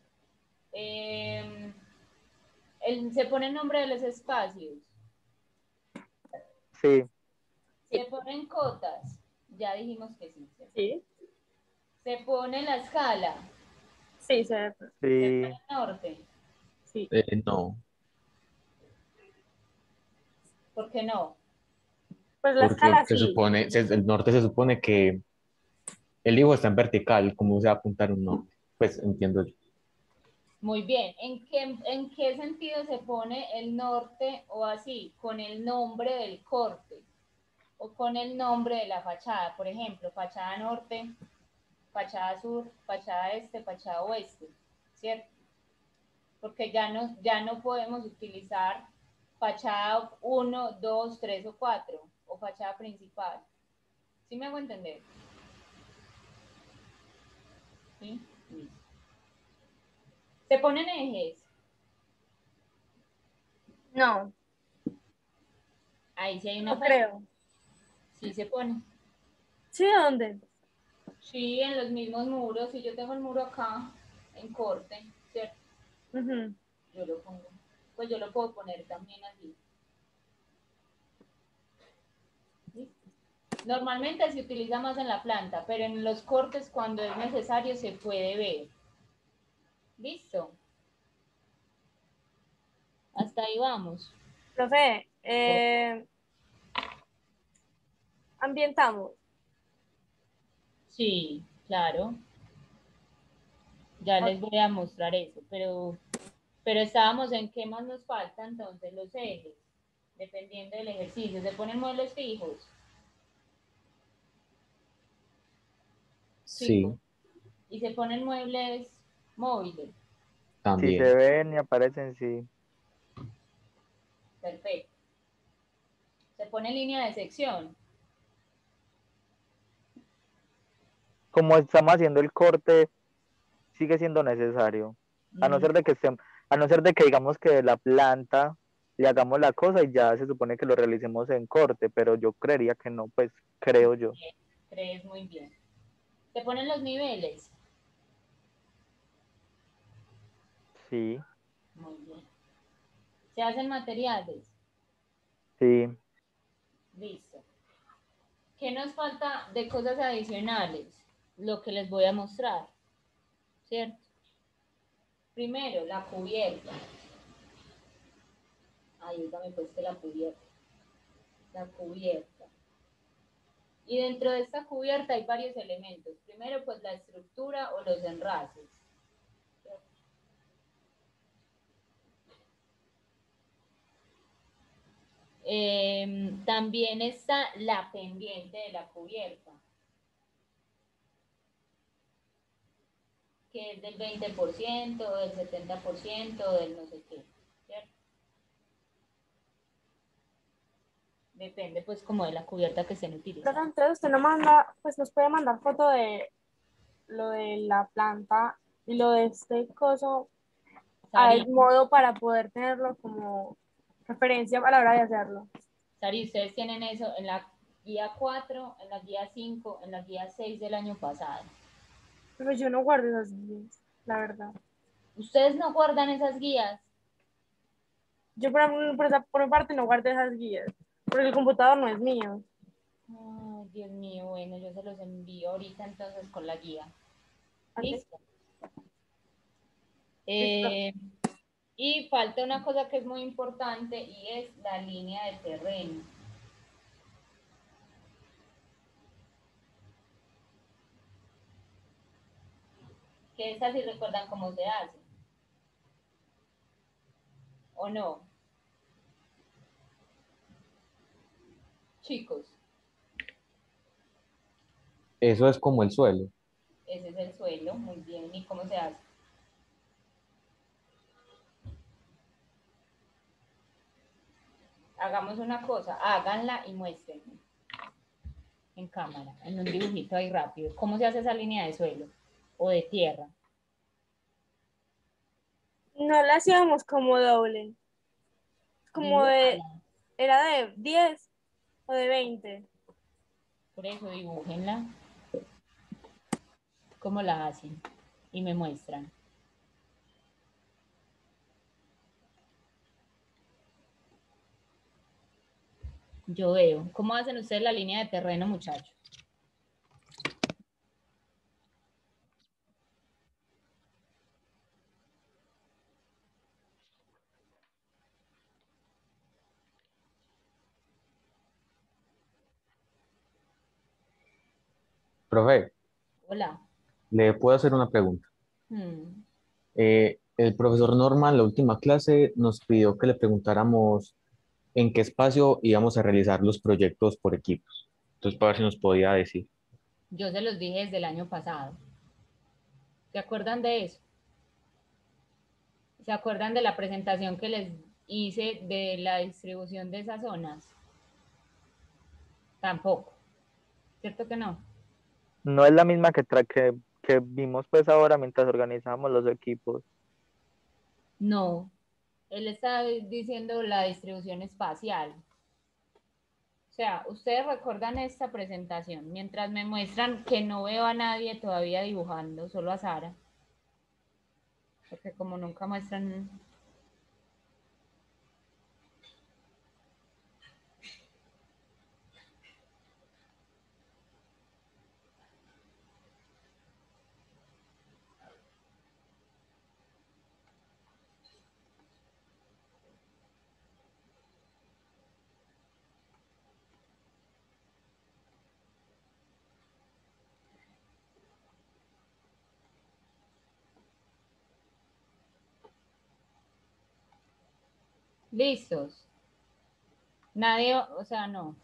Se pone el nombre de los espacios. Sí. Se ponen cotas. Ya dijimos que sí. Sí. Se pone la escala. Sí, se ve. Se Sí. pone el norte. Sí. No, ¿Por qué no? Pues la porque escala se sí. supone, el norte se supone que el dibujo está en vertical, ¿cómo se va a apuntar un norte? Pues entiendo yo. Muy bien. ¿En qué sentido se pone el norte o así? Con el nombre del corte o con el nombre de la fachada. Por ejemplo, fachada norte, fachada sur, fachada este, fachada oeste. ¿Cierto? porque ya no podemos utilizar fachada 1, 2, 3 o 4 o fachada principal. ¿Sí me hago entender? ¿Sí? Listo. ¿Se ponen ejes? No, Ahí sí hay una no creo. Sí se pone. ¿Sí? ¿Dónde? Sí, en los mismos muros. Si yo tengo el muro acá, en corte, ¿cierto? Ujú. Yo lo pongo. Pues yo lo puedo poner también así. ¿Listo? Normalmente se utiliza más en la planta, pero en los cortes cuando es necesario se puede ver. ¿Listo? Hasta ahí vamos. Profe, ambientamos. Sí, claro. Ya les voy a mostrar eso, pero estábamos en qué más nos falta entonces los ejes, dependiendo del ejercicio. Se ponen muebles fijos. Sí, Y se ponen muebles móviles. Si también. se ven y aparecen, sí. Perfecto. Se pone línea de sección. Como estamos haciendo el corte, sigue siendo necesario. A no ser de que a no ser de que digamos que la planta le hagamos la cosa y ya se supone que lo realicemos en corte, pero yo creería que no, pues creo yo. Crees muy bien. Se ponen los niveles. Sí, Muy bien. Se hacen materiales. sí. Listo. ¿Qué nos falta de cosas adicionales? Lo que les voy a mostrar, ¿cierto? Primero, la cubierta. Ahí también puse la cubierta. La cubierta. Y dentro de esta cubierta hay varios elementos. Primero, pues la estructura o los enraces. También está la pendiente de la cubierta, que es del 20%, del 70%, del no sé qué, ¿cierto? Depende pues como de la cubierta que estén utilizando. Profe, entonces usted no manda, pues nos puede mandar foto de lo de la planta y lo de este coso al modo para poder tenerlo como referencia a la hora de hacerlo. Sari, ustedes tienen eso en la guía 4, en la guía 5, en la guía 6 del año pasado. Pero yo no guardo esas guías, la verdad. ¿Ustedes no guardan esas guías? Yo por mi parte no guardo esas guías, porque el computador no es mío. Ay, Dios mío, bueno, yo se los envío ahorita entonces con la guía. ¿Vale? ¿Listo? Y falta una cosa que es muy importante y es la línea de terreno. Que esa sí recuerdan cómo se hace. ¿O no? Chicos, Eso es como el suelo. ese es el suelo, muy bien. ¿Y cómo se hace? Hagamos una cosa, háganla y muéstrenme en cámara, en un dibujito ahí rápido. ¿Cómo se hace esa línea de suelo o de tierra? No la hacíamos como doble, como de, Dibújala. era de 10 o de 20. Por eso dibújenla. ¿Cómo la hacen? Y me muestran. Yo veo. ¿Cómo hacen ustedes la línea de terreno, muchachos? Profe, Hola. ¿le puedo hacer una pregunta? El profesor Norman, en la última clase, nos pidió que le preguntáramos en qué espacio íbamos a realizar los proyectos por equipos. Entonces, para ver si nos podía decir. Yo se los dije desde el año pasado. ¿Se acuerdan de eso? ¿Se acuerdan de la presentación que les hice de la distribución de esas zonas? Tampoco. ¿Cierto que no? No es la misma que vimos pues ahora mientras organizamos los equipos. No. Él está diciendo la distribución espacial. O sea, ustedes recuerdan esta presentación, mientras me muestran que no veo a nadie todavía dibujando, solo a Sara. Porque como nunca muestran... ¿Listos? Nadie, o sea, no.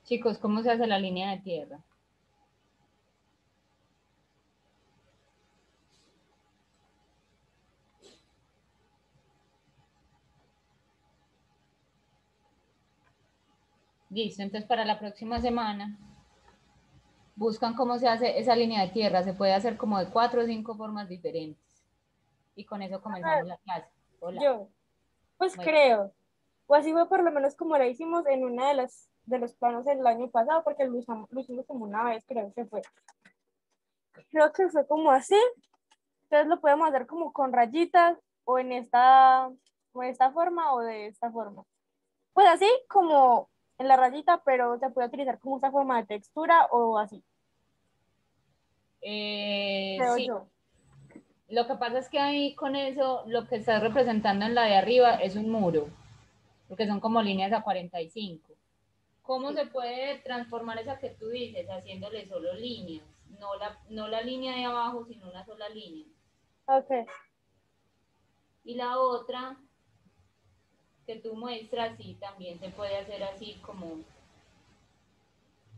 Chicos, ¿cómo se hace la línea de tierra? Listo, entonces para la próxima semana buscan cómo se hace esa línea de tierra. Se puede hacer como de 4 o 5 formas diferentes. Y con eso comenzamos la clase. Hola. Yo, pues Bueno. creo, o así fue por lo menos como la hicimos en una de los planos el año pasado, porque lo hicimos como una vez, creo que fue. Creo que fue como así. Entonces lo podemos hacer como con rayitas o o en esta forma o de esta forma. Pues así como en la rayita, pero se puede utilizar como esta forma de textura o así. Creo Sí. yo. Lo que pasa es que ahí con eso, lo que estás representando en la de arriba es un muro, porque son como líneas a 45. ¿Cómo se puede transformar esa que tú dices? Haciéndole solo líneas, no la línea de abajo, sino una sola línea. Ok. Y la otra que tú muestras, sí, también se puede hacer así como...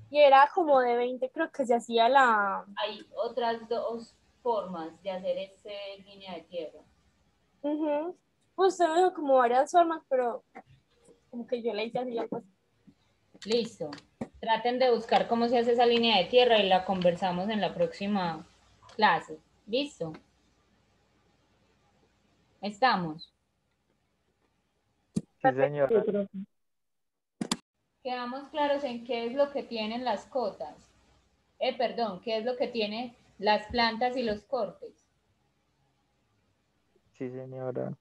Y era como de 20, creo que se hacía la... Hay otras dos formas de hacer esa línea de tierra. Pues usted me dijo como varias formas, pero como que yo la hice así. Pues. Listo. Traten de buscar cómo se hace esa línea de tierra y la conversamos en la próxima clase. ¿Listo? ¿Estamos? Sí, señora. Quedamos claros en qué es lo que tienen las cotas. Perdón, qué es lo que tienen las plantas y los cortes. Sí, señora.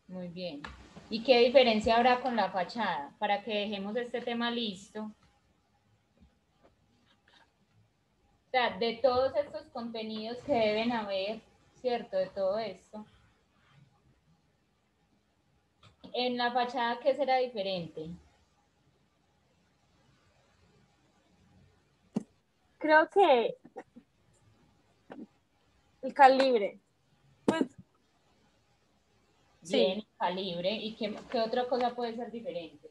Muy bien. ¿Y qué diferencia habrá con la fachada? Para que dejemos este tema listo. O sea, de todos estos contenidos que deben haber, ¿cierto? De todo esto. En la fachada, ¿qué será diferente? Creo que el calibre. Pues, Bien, sí. calibre. ¿Y qué otra cosa puede ser diferente?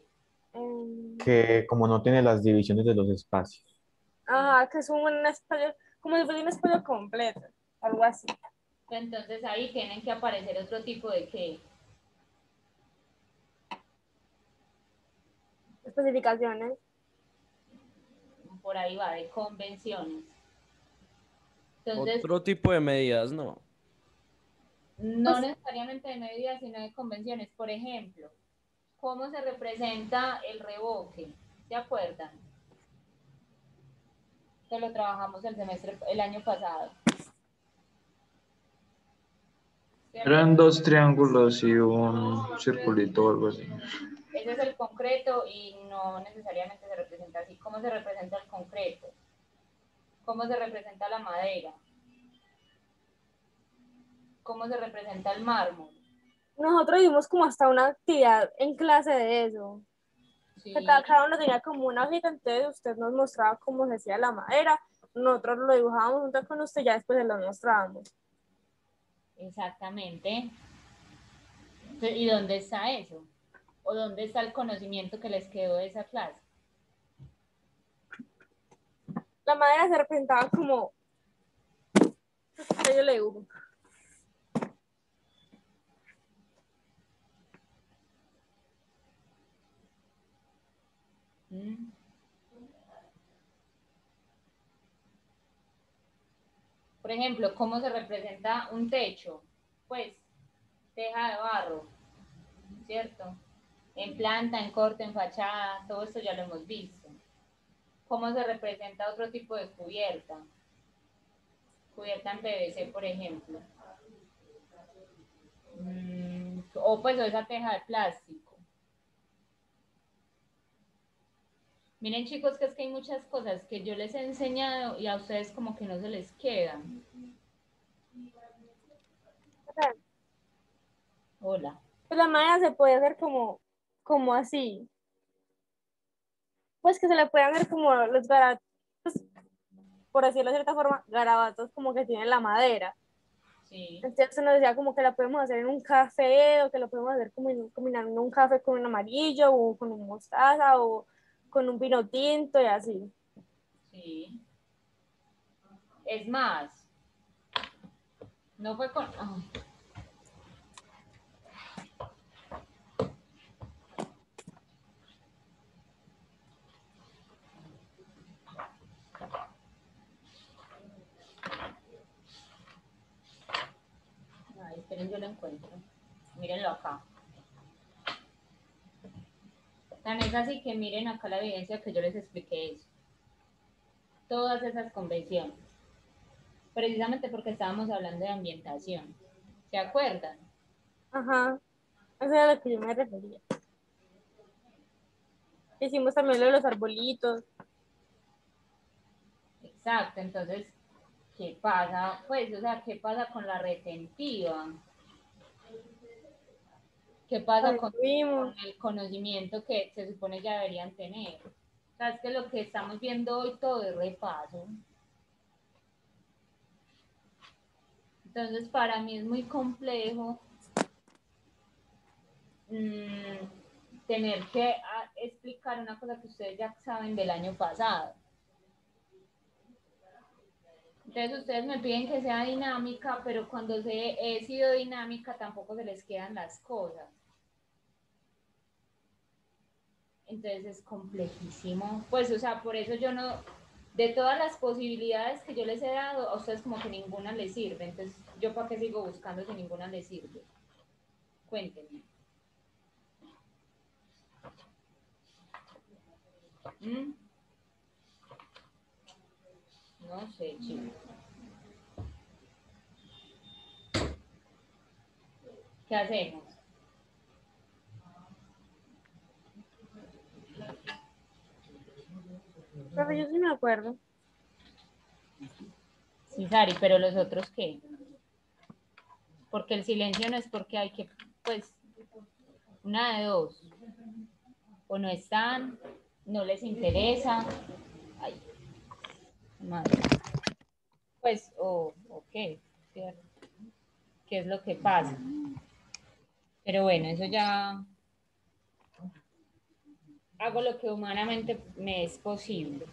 Que como no tiene las divisiones de los espacios. Ajá, que es un espacio, como si fuera un espacio completo, algo así. Entonces ahí tienen que aparecer otro tipo de qué. Especificaciones. Por ahí va, de convenciones. Entonces, Otro tipo de medidas, no. no necesariamente de medidas, sino de convenciones. Por ejemplo, ¿cómo se representa el revoque? ¿Se acuerdan? Que lo trabajamos el año pasado. Eran dos triángulos y un circulito o algo así. Ese es el concreto y no necesariamente se representa así. ¿Cómo se representa el concreto? ¿Cómo se representa la madera? ¿Cómo se representa el mármol? Nosotros vimos como hasta una actividad en clase de eso. Sí. Que cada uno tenía como una hojita, entonces usted nos mostraba cómo se hacía la madera, nosotros lo dibujábamos junto con usted y ya después se lo mostrábamos. Exactamente. ¿Y dónde está eso? ¿O dónde está el conocimiento que les quedó de esa clase? La madera se representaba como, yo le digo, Por ejemplo, ¿cómo se representa un techo? Pues, teja de barro, ¿cierto? En planta, en corte, en fachada, todo esto ya lo hemos visto. ¿Cómo se representa otro tipo de cubierta? Cubierta en PVC, por ejemplo. O pues esa teja de plástico. Miren, chicos, que es que hay muchas cosas que yo les he enseñado y a ustedes como que no se les quedan. Hola. pues la madera se puede hacer como así. Pues que se le pueden hacer como los garabatos, pues, por decirlo de cierta forma, garabatos como que tiene la madera. Sí. Entonces nos decía como que la podemos hacer en un café o que lo podemos hacer como combinando un café con un amarillo o con un mostaza o con un vino tinto y así. Sí. Es más, no fue con... Oh. Ay, esperen, yo lo encuentro. Mírenlo acá. Tan es así que miren acá la evidencia que yo les expliqué eso. Todas esas convenciones. Precisamente porque estábamos hablando de ambientación. ¿Se acuerdan? Ajá, eso es a lo que yo me refería. Hicimos también lo de los arbolitos. Exacto, entonces, ¿qué pasa? Pues, o sea, ¿qué pasa con la retentiva? ¿Qué pasa con el conocimiento que se supone ya deberían tener? O sea, es que lo que estamos viendo hoy todo es repaso. Entonces, para mí es muy complejo tener que explicar una cosa que ustedes ya saben del año pasado. Entonces, ustedes me piden que sea dinámica, pero cuando he sido dinámica tampoco se les quedan las cosas. Entonces es complejísimo. Pues, o sea, por eso yo no, de todas las posibilidades que yo les he dado, a ustedes como que ninguna les sirve. Entonces, ¿yo para qué sigo buscando si ninguna les sirve? Cuéntenme. No sé, chicos. ¿Qué hacemos? Pero yo sí me acuerdo. Sí, Sari, pero los otros qué? Porque el silencio no es porque hay que, pues, una de dos. O no están, no les interesa. Ay, madre. Pues, o qué, ¿cierto? ¿Qué es lo que pasa? Pero bueno, eso ya hago lo que humanamente me es posible.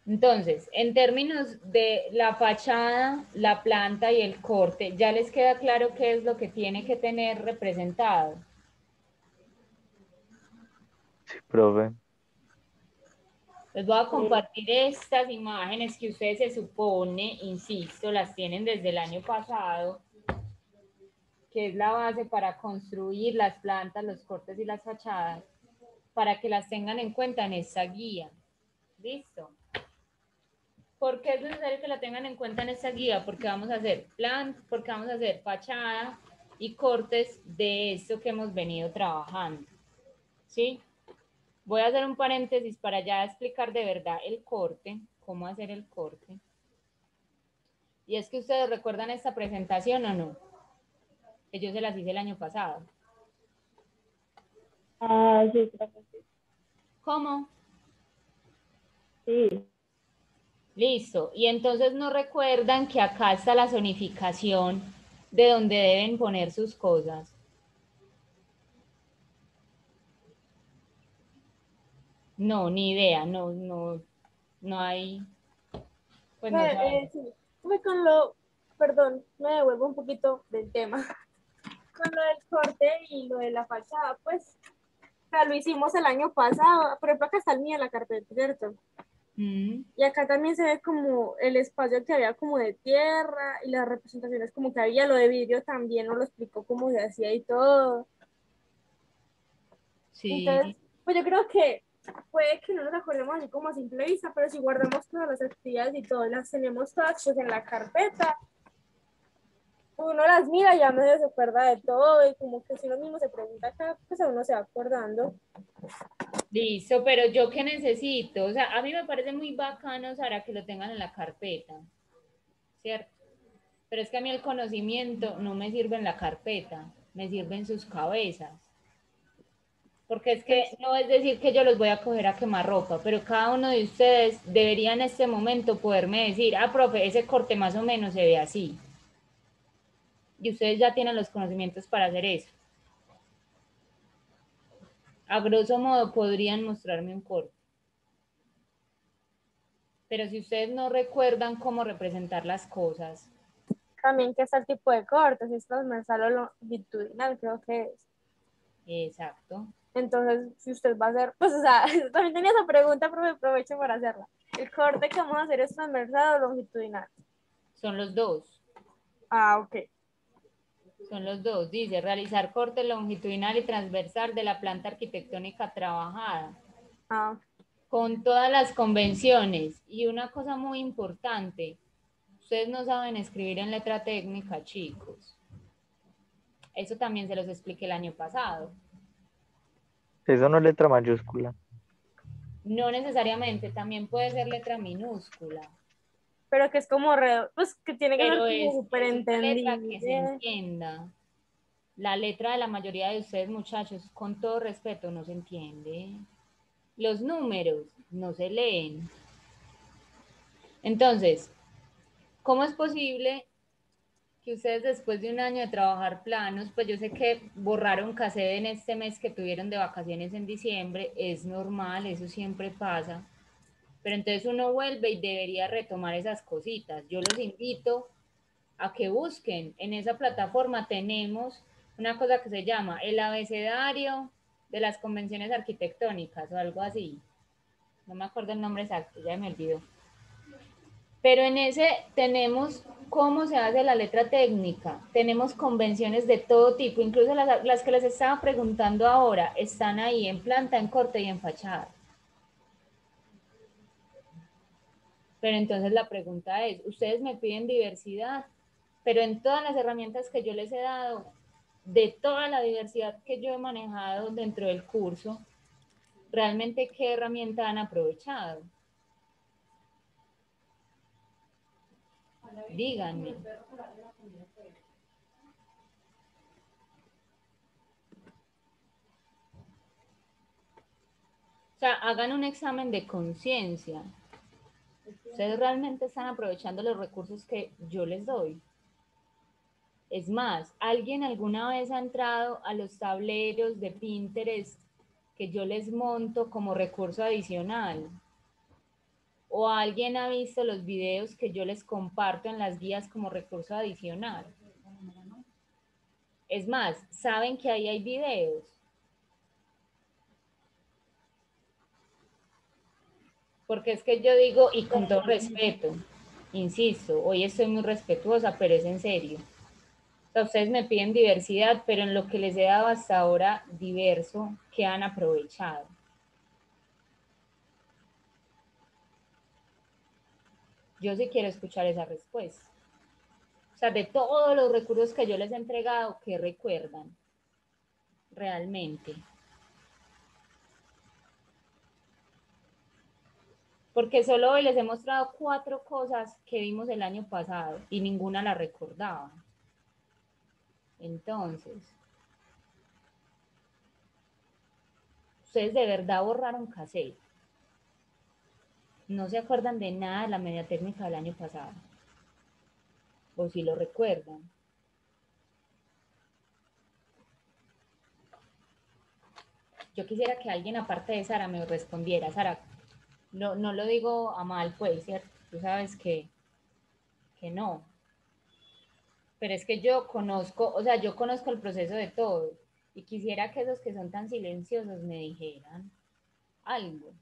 Entonces, en términos de la fachada, la planta y el corte, ¿ya les queda claro qué es lo que tiene que tener representado? Sí, profe. Les voy a compartir estas imágenes que ustedes se supone, insisto, las tienen desde el año pasado, que es la base para construir las plantas, los cortes y las fachadas, para que las tengan en cuenta en esta guía. ¿Listo? ¿Por qué es necesario que la tengan en cuenta en esta guía? Porque vamos a hacer porque vamos a hacer fachada y cortes de esto que hemos venido trabajando. ¿Sí? Voy a hacer un paréntesis para ya explicar de verdad el corte, cómo hacer el corte. Y es que ustedes recuerdan esta presentación o no, que yo se las hice el año pasado. Ah, sí, creo que sí. ¿Cómo? Sí. Listo. Y entonces no recuerdan que acá está la zonificación de donde deben poner sus cosas. No, ni idea, no hay, pues no sabemos. Sí, perdón, me devuelvo un poquito del tema. Con lo del corte y lo de la fachada, pues, o sea, lo hicimos el año pasado, por ejemplo, acá está el mío en la carpeta, ¿cierto? Y acá también se ve como el espacio que había como de tierra y las representaciones como que había, lo de vidrio también nos lo explicó cómo se hacía y todo. Sí. Entonces, pues yo creo que puede que no nos acordemos así como a simple vista, pero si guardamos todas las actividades y todo, las tenemos todas pues en la carpeta, uno las mira y ya medio se acuerda de todo y como que si uno mismo se pregunta acá, pues a uno se va acordando. Listo, pero yo qué necesito, o sea, a mí me parece muy bacano, Sara, que lo tengan en la carpeta, ¿cierto? Pero es que a mí el conocimiento no me sirve en la carpeta, me sirve en sus cabezas. Porque es que no es decir que yo los voy a coger a quemar ropa, pero cada uno de ustedes debería en este momento poderme decir, ah, profe, ese corte más o menos se ve así. Y ustedes ya tienen los conocimientos para hacer eso. A grosso modo podrían mostrarme un corte. Pero si ustedes no recuerdan cómo representar las cosas. También qué es el tipo de corte, si es transversal o longitudinal, creo que es. Exacto. Entonces, si usted va a hacer, pues, o sea, también tenía esa pregunta, pero me aprovecho para hacerla. ¿El corte que vamos a hacer es transversal o longitudinal? Son los dos. Ah, ok. Son los dos. Dice, realizar corte longitudinal y transversal de la planta arquitectónica trabajada. Ah. Con todas las convenciones. Y una cosa muy importante, ustedes no saben escribir en letra técnica, chicos. Eso también se los expliqué el año pasado. Eso no es letra mayúscula. No necesariamente, también puede ser letra minúscula. Pero que es como, pues que tiene que ser Pero como súper es una letra que se entendible. entienda. La letra de la mayoría de ustedes, muchachos, con todo respeto, no se entiende. Los números no se leen. Entonces, ¿cómo es posible que ustedes después de un año de trabajar planos, pues yo sé que borraron cassette en este mes que tuvieron de vacaciones en diciembre, es normal, eso siempre pasa, pero entonces uno vuelve y debería retomar esas cositas. Yo los invito a que busquen, en esa plataforma tenemos una cosa que se llama el abecedario de las convenciones arquitectónicas o algo así, no me acuerdo el nombre exacto, ya me olvidó. Pero en ese tenemos cómo se hace la letra técnica, tenemos convenciones de todo tipo, incluso las que les estaba preguntando ahora están ahí en planta, en corte y en fachada. Pero entonces la pregunta es, ustedes me piden diversidad, pero en todas las herramientas que yo les he dado, de toda la diversidad que yo he manejado dentro del curso, ¿realmente qué herramienta han aprovechado? Díganme. O sea, hagan un examen de conciencia. ¿Ustedes realmente están aprovechando los recursos que yo les doy? Es más, ¿alguien alguna vez ha entrado a los tableros de Pinterest que yo les monto como recurso adicional? ¿O alguien ha visto los videos que yo les comparto en las guías como recurso adicional? Es más, ¿saben que ahí hay videos? Porque es que yo digo, y con todo respeto, insisto, hoy estoy muy respetuosa, pero es en serio. O sea, ustedes me piden diversidad, pero en lo que les he dado hasta ahora diverso, ¿qué han aprovechado? Yo sí quiero escuchar esa respuesta. O sea, de todos los recursos que yo les he entregado, ¿qué recuerdan realmente? Porque solo hoy les he mostrado 4 cosas que vimos el año pasado y ninguna la recordaba. Entonces, ustedes de verdad borraron cassette. No se acuerdan de nada de la media técnica del año pasado. O si lo recuerdan. yo quisiera que alguien aparte de Sara me respondiera. Sara, no, no lo digo a mal, pues, ¿cierto? Tú sabes que no. Pero es que yo conozco, o sea, yo conozco el proceso de todos y quisiera que esos que son tan silenciosos me dijeran algo.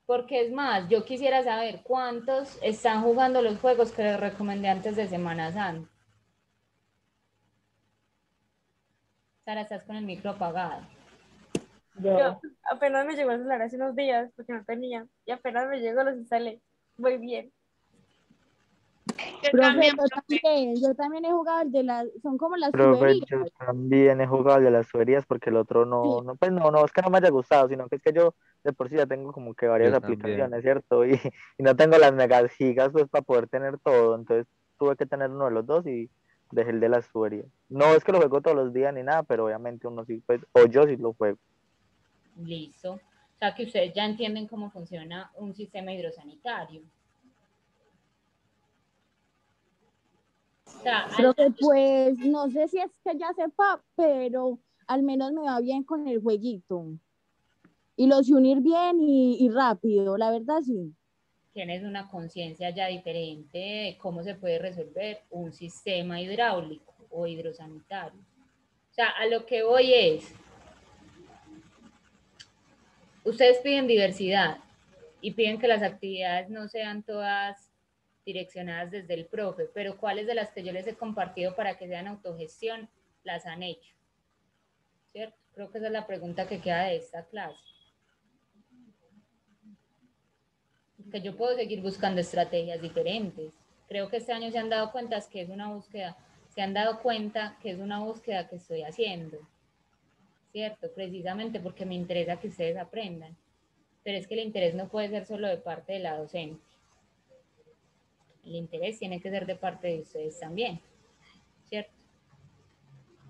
Porque es más, yo quisiera saber cuántos están jugando los juegos que les recomendé antes de Semana Santa. Sara, estás con el micro apagado. Yo apenas me llegó el celular hace unos días porque no tenía y apenas me llegó los instalé. Muy bien. Profe, yo también he jugado el de las, son como las Profe, tuberías. yo también he jugado el de las tuberías porque el otro Sí. pues no es que no me haya gustado, sino que es que yo de por sí ya tengo como que varias Yo también. aplicaciones, ¿cierto? Y no tengo las megas gigas pues para poder tener todo, entonces tuve que tener uno de los dos y dejé el de las tuberías. No es que lo juego todos los días ni nada, pero obviamente uno sí, pues, o yo sí lo juego. Listo. O sea que ustedes ya entienden cómo funciona un sistema hidrosanitario. O sea, Profe, pues no sé si es que ya sepa, pero al menos me va bien con el jueguito. Y lo sé unir bien y rápido, la verdad sí. tienes una conciencia ya diferente de cómo se puede resolver un sistema hidráulico o hidrosanitario. O sea, a lo que voy es, ustedes piden diversidad y piden que las actividades no sean todas direccionadas desde el profe, pero ¿cuáles de las que yo les he compartido para que sean autogestión las han hecho? ¿Cierto? Creo que esa es la pregunta que queda de esta clase. Que yo puedo seguir buscando estrategias diferentes. Creo que este año se han dado cuenta que es una búsqueda, se han dado cuenta que es una búsqueda que estoy haciendo, ¿cierto? Precisamente porque me interesa que ustedes aprendan. Pero es que el interés no puede ser solo de parte de la docente. El interés tiene que ser de parte de ustedes también, ¿cierto?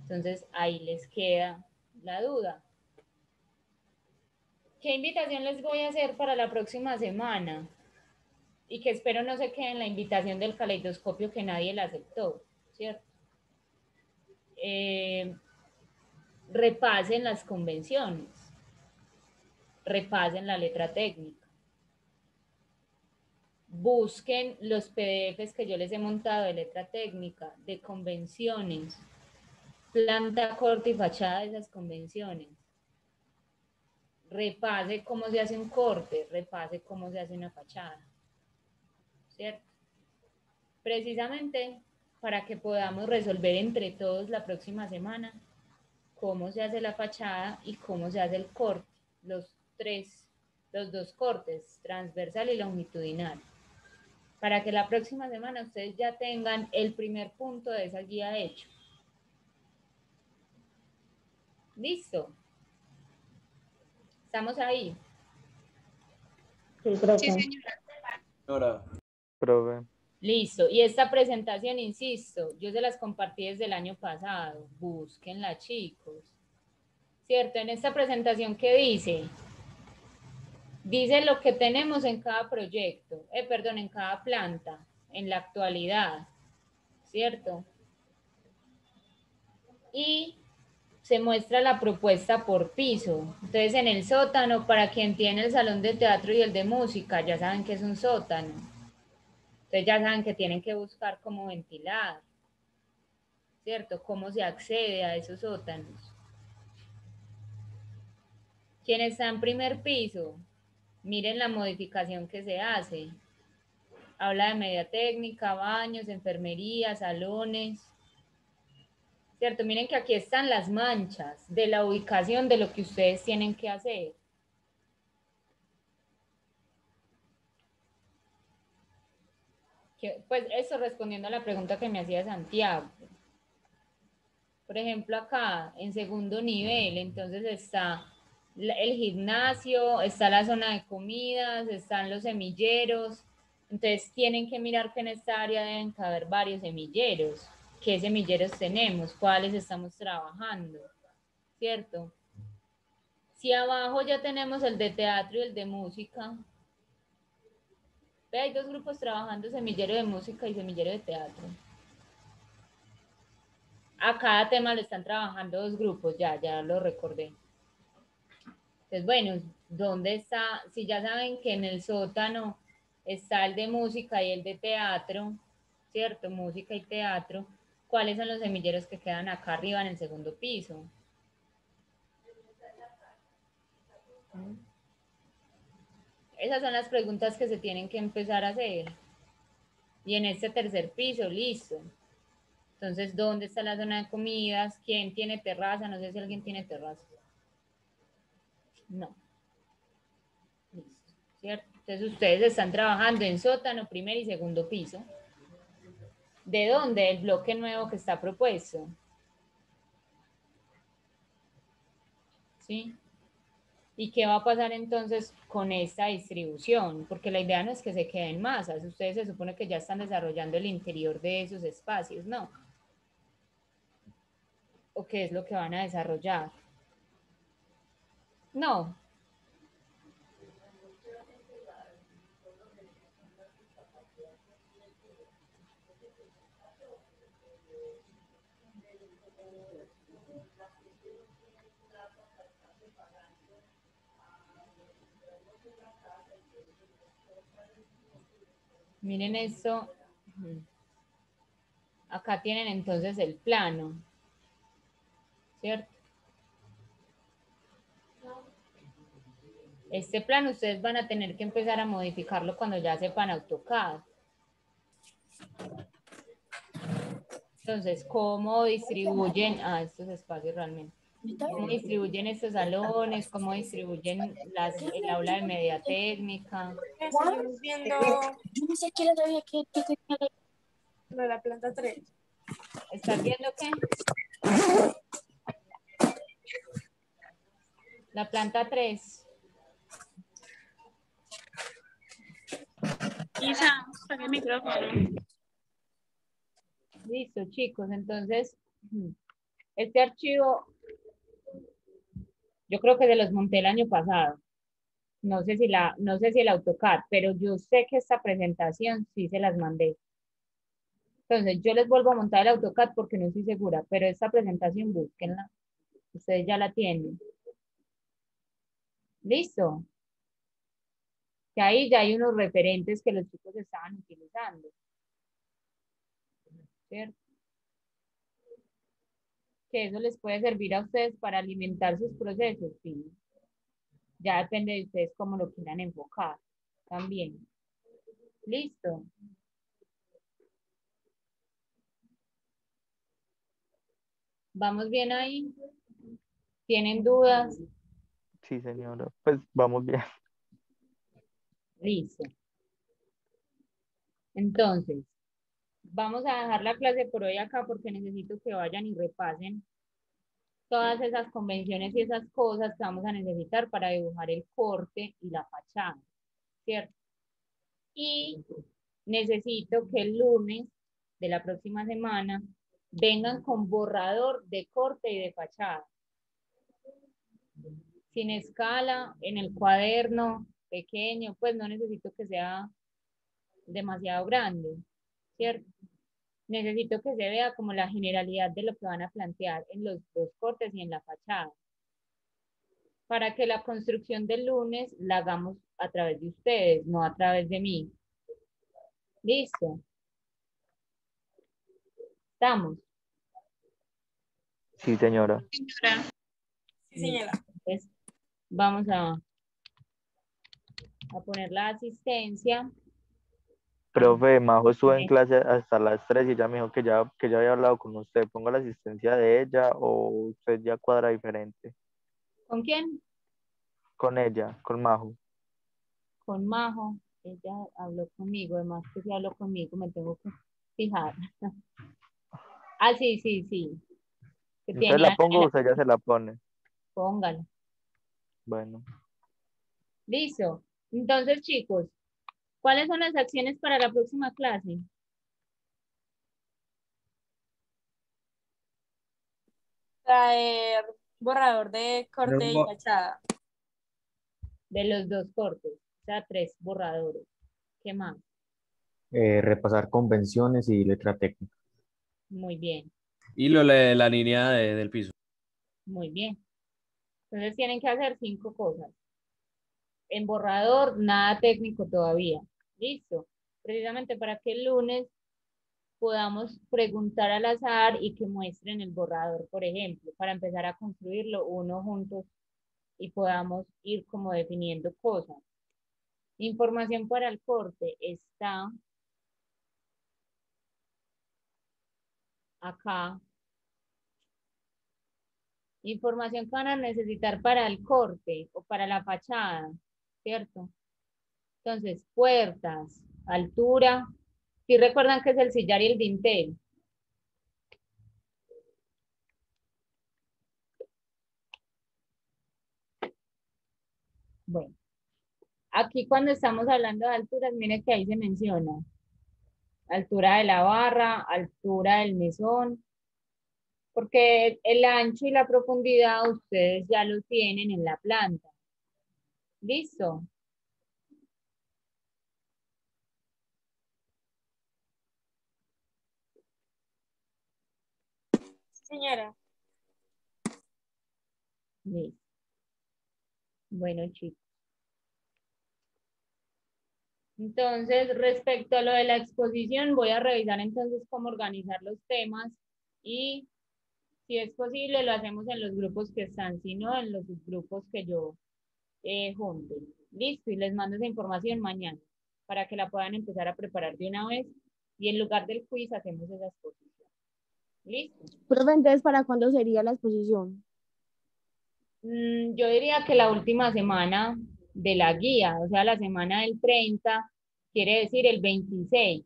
Entonces ahí les queda la duda. ¿Qué invitación les voy a hacer para la próxima semana? Y que espero no se quede en la invitación del caleidoscopio que nadie la aceptó, ¿cierto? Repasen las convenciones, repasen la letra técnica, busquen los PDFs que yo les he montado de letra técnica, de convenciones, planta, corte y fachada de esas convenciones. Repase cómo se hace un corte, repase cómo se hace una fachada, ¿cierto? Precisamente para que podamos resolver entre todos la próxima semana cómo se hace la fachada y cómo se hace el corte, los dos cortes, transversal y longitudinal, para que la próxima semana ustedes ya tengan el primer punto de esa guía hecho. ¿Listo? ¿Estamos ahí? Sí, profe. Sí, señora. Ahora, Profe. Listo. Y esta presentación, insisto, yo se las compartí desde el año pasado. Búsquenla, chicos. ¿Cierto? En esta presentación, ¿qué dice? Dice lo que tenemos en cada proyecto, perdón, en cada planta, en la actualidad, ¿cierto? Y se muestra la propuesta por piso. Entonces, en el sótano, para quien tiene el salón de teatro y el de música, ya saben que es un sótano. Entonces, ya saben que tienen que buscar cómo ventilar, ¿cierto? Cómo se accede a esos sótanos. Quien está en primer piso, miren la modificación que se hace. Habla de media técnica, baños, enfermería, salones, ¿cierto? Miren que aquí están las manchas de la ubicación de lo que ustedes tienen que hacer. Pues eso respondiendo a la pregunta que me hacía Santiago. Por ejemplo, acá en segundo nivel, entonces está el gimnasio, está la zona de comidas, están los semilleros. Entonces tienen que mirar que en esta área deben caber varios semilleros. ¿Qué semilleros tenemos? ¿Cuáles estamos trabajando? ¿Cierto? Si abajo ya tenemos el de teatro y el de música, ve, hay dos grupos trabajando, semillero de música y semillero de teatro. A cada tema lo están trabajando 2 grupos, ya lo recordé. Entonces, bueno, ¿dónde está? Si ya saben que en el sótano está el de música y el de teatro, ¿cierto? Música y teatro. ¿Cuáles son los semilleros que quedan acá arriba en el segundo piso? Esas son las preguntas que se tienen que empezar a hacer. Y en este tercer piso, listo. Entonces, ¿dónde está la zona de comidas? ¿Quién tiene terraza? No sé si alguien tiene terraza. No. Listo, ¿cierto? Entonces, ustedes están trabajando en sótano, primer y segundo piso. ¿De dónde? El bloque nuevo que está propuesto. ¿Sí? ¿Y qué va a pasar entonces con esta distribución? Porque la idea no es que se queden masas. Ustedes se supone que ya están desarrollando el interior de esos espacios, ¿no? ¿O qué es lo que van a desarrollar? No. Miren esto. Acá tienen entonces el plano, ¿cierto? Este plano ustedes van a tener que empezar a modificarlo cuando ya sepan AutoCAD. Entonces, ¿cómo distribuyen estos espacios realmente? ¿Cómo distribuyen estos salones? ¿Cómo distribuyen el aula de media técnica? Estamos viendo Yo ni siquiera sabía que lo de la planta 3. ¿Estás viendo qué? La planta 3. Isa, apaga el micrófono. Listo, chicos. Entonces, este archivo, yo creo que se los monté el año pasado. No sé si el AutoCAD, pero yo sé que esta presentación sí se las mandé. Entonces, yo les vuelvo a montar el AutoCAD porque no estoy segura, pero esta presentación búsquenla. Ustedes ya la tienen. ¿Listo? Que ahí ya hay unos referentes que los chicos estaban utilizando. ¿Cierto? Que eso les puede servir a ustedes para alimentar sus procesos, sí. Ya depende de ustedes cómo lo quieran enfocar también. ¿Listo? ¿Vamos bien ahí? ¿Tienen dudas? Sí, señora. Pues vamos bien. Listo. Entonces, vamos a dejar la clase por hoy acá porque necesito que vayan y repasen todas esas convenciones y esas cosas que vamos a necesitar para dibujar el corte y la fachada, ¿cierto? Y necesito que el lunes de la próxima semana vengan con borrador de corte y de fachada. Sin escala, en el cuaderno, pequeño, pues no necesito que sea demasiado grande, ¿cierto? Necesito que se vea como la generalidad de lo que van a plantear en los dos cortes y en la fachada. Para que la construcción del lunes la hagamos a través de ustedes, no a través de mí. ¿Listo? ¿Estamos? Sí, señora. Señora. Sí, señora. Entonces, vamos a poner la asistencia. Profe, Majo estuvo en clase hasta las 3 y ya me dijo que ya había hablado con usted. ¿Pongo la asistencia de ella o usted ya cuadra diferente? ¿Con quién? Con ella, con Majo. Con Majo. Ella habló conmigo, además que si habló conmigo me tengo que fijar. Sí, sí, sí. Que ¿Usted la pongo o usted ya se la pone? Póngala. Bueno. Listo. Entonces, chicos, ¿cuáles son las acciones para la próxima clase? Traer borrador de corte y fachada. De los dos cortes, o sea, 3 borradores. ¿Qué más? Repasar convenciones y letra técnica. Muy bien. Y lo de la línea del piso. Muy bien. Entonces tienen que hacer 5 cosas. En borrador, nada técnico todavía. Listo. Precisamente para que el lunes podamos preguntar al azar y que muestren el borrador, por ejemplo, para empezar a construirlo uno juntos y podamos ir como definiendo cosas. Información para el corte está acá. Información que van a necesitar para el corte o para la fachada, ¿cierto? Entonces, puertas, altura. ¿Sí recuerdan que es el sillar y el dintel? Bueno, aquí cuando estamos hablando de alturas, miren que ahí se menciona altura de la barra, altura del mesón, porque el ancho y la profundidad ustedes ya lo tienen en la planta. ¿Listo? Señora. Listo. Bueno, chicos. Entonces, respecto a lo de la exposición, voy a revisar entonces cómo organizar los temas y si es posible lo hacemos en los grupos que están, si no en los subgrupos que yo junte. Listo, y les mando esa información mañana para que la puedan empezar a preparar de una vez y en lugar del quiz hacemos esa exposición. ¿Listo? Profe, entonces, ¿para cuándo sería la exposición? Yo diría que la última semana de la guía, o sea, la semana del 30, quiere decir el 26.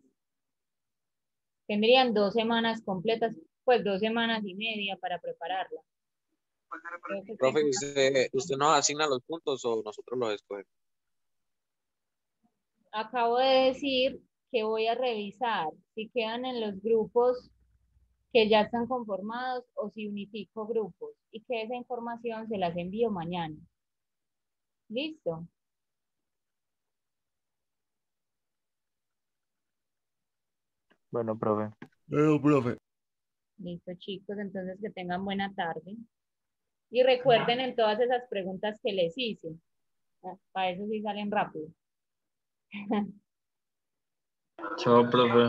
Tendrían 2 semanas completas, pues 2 semanas y media para prepararla. Profe, ¿usted nos asigna los puntos o nosotros los escogemos? Acabo de decir que voy a revisar si quedan en los grupos que ya están conformados o si unifico grupos y que esa información se las envío mañana. ¿Listo? Bueno, profe. Profe. Listo, chicos, entonces que tengan buena tarde. Y recuerden en todas esas preguntas que les hice. Para eso sí salen rápido. Chao, profe.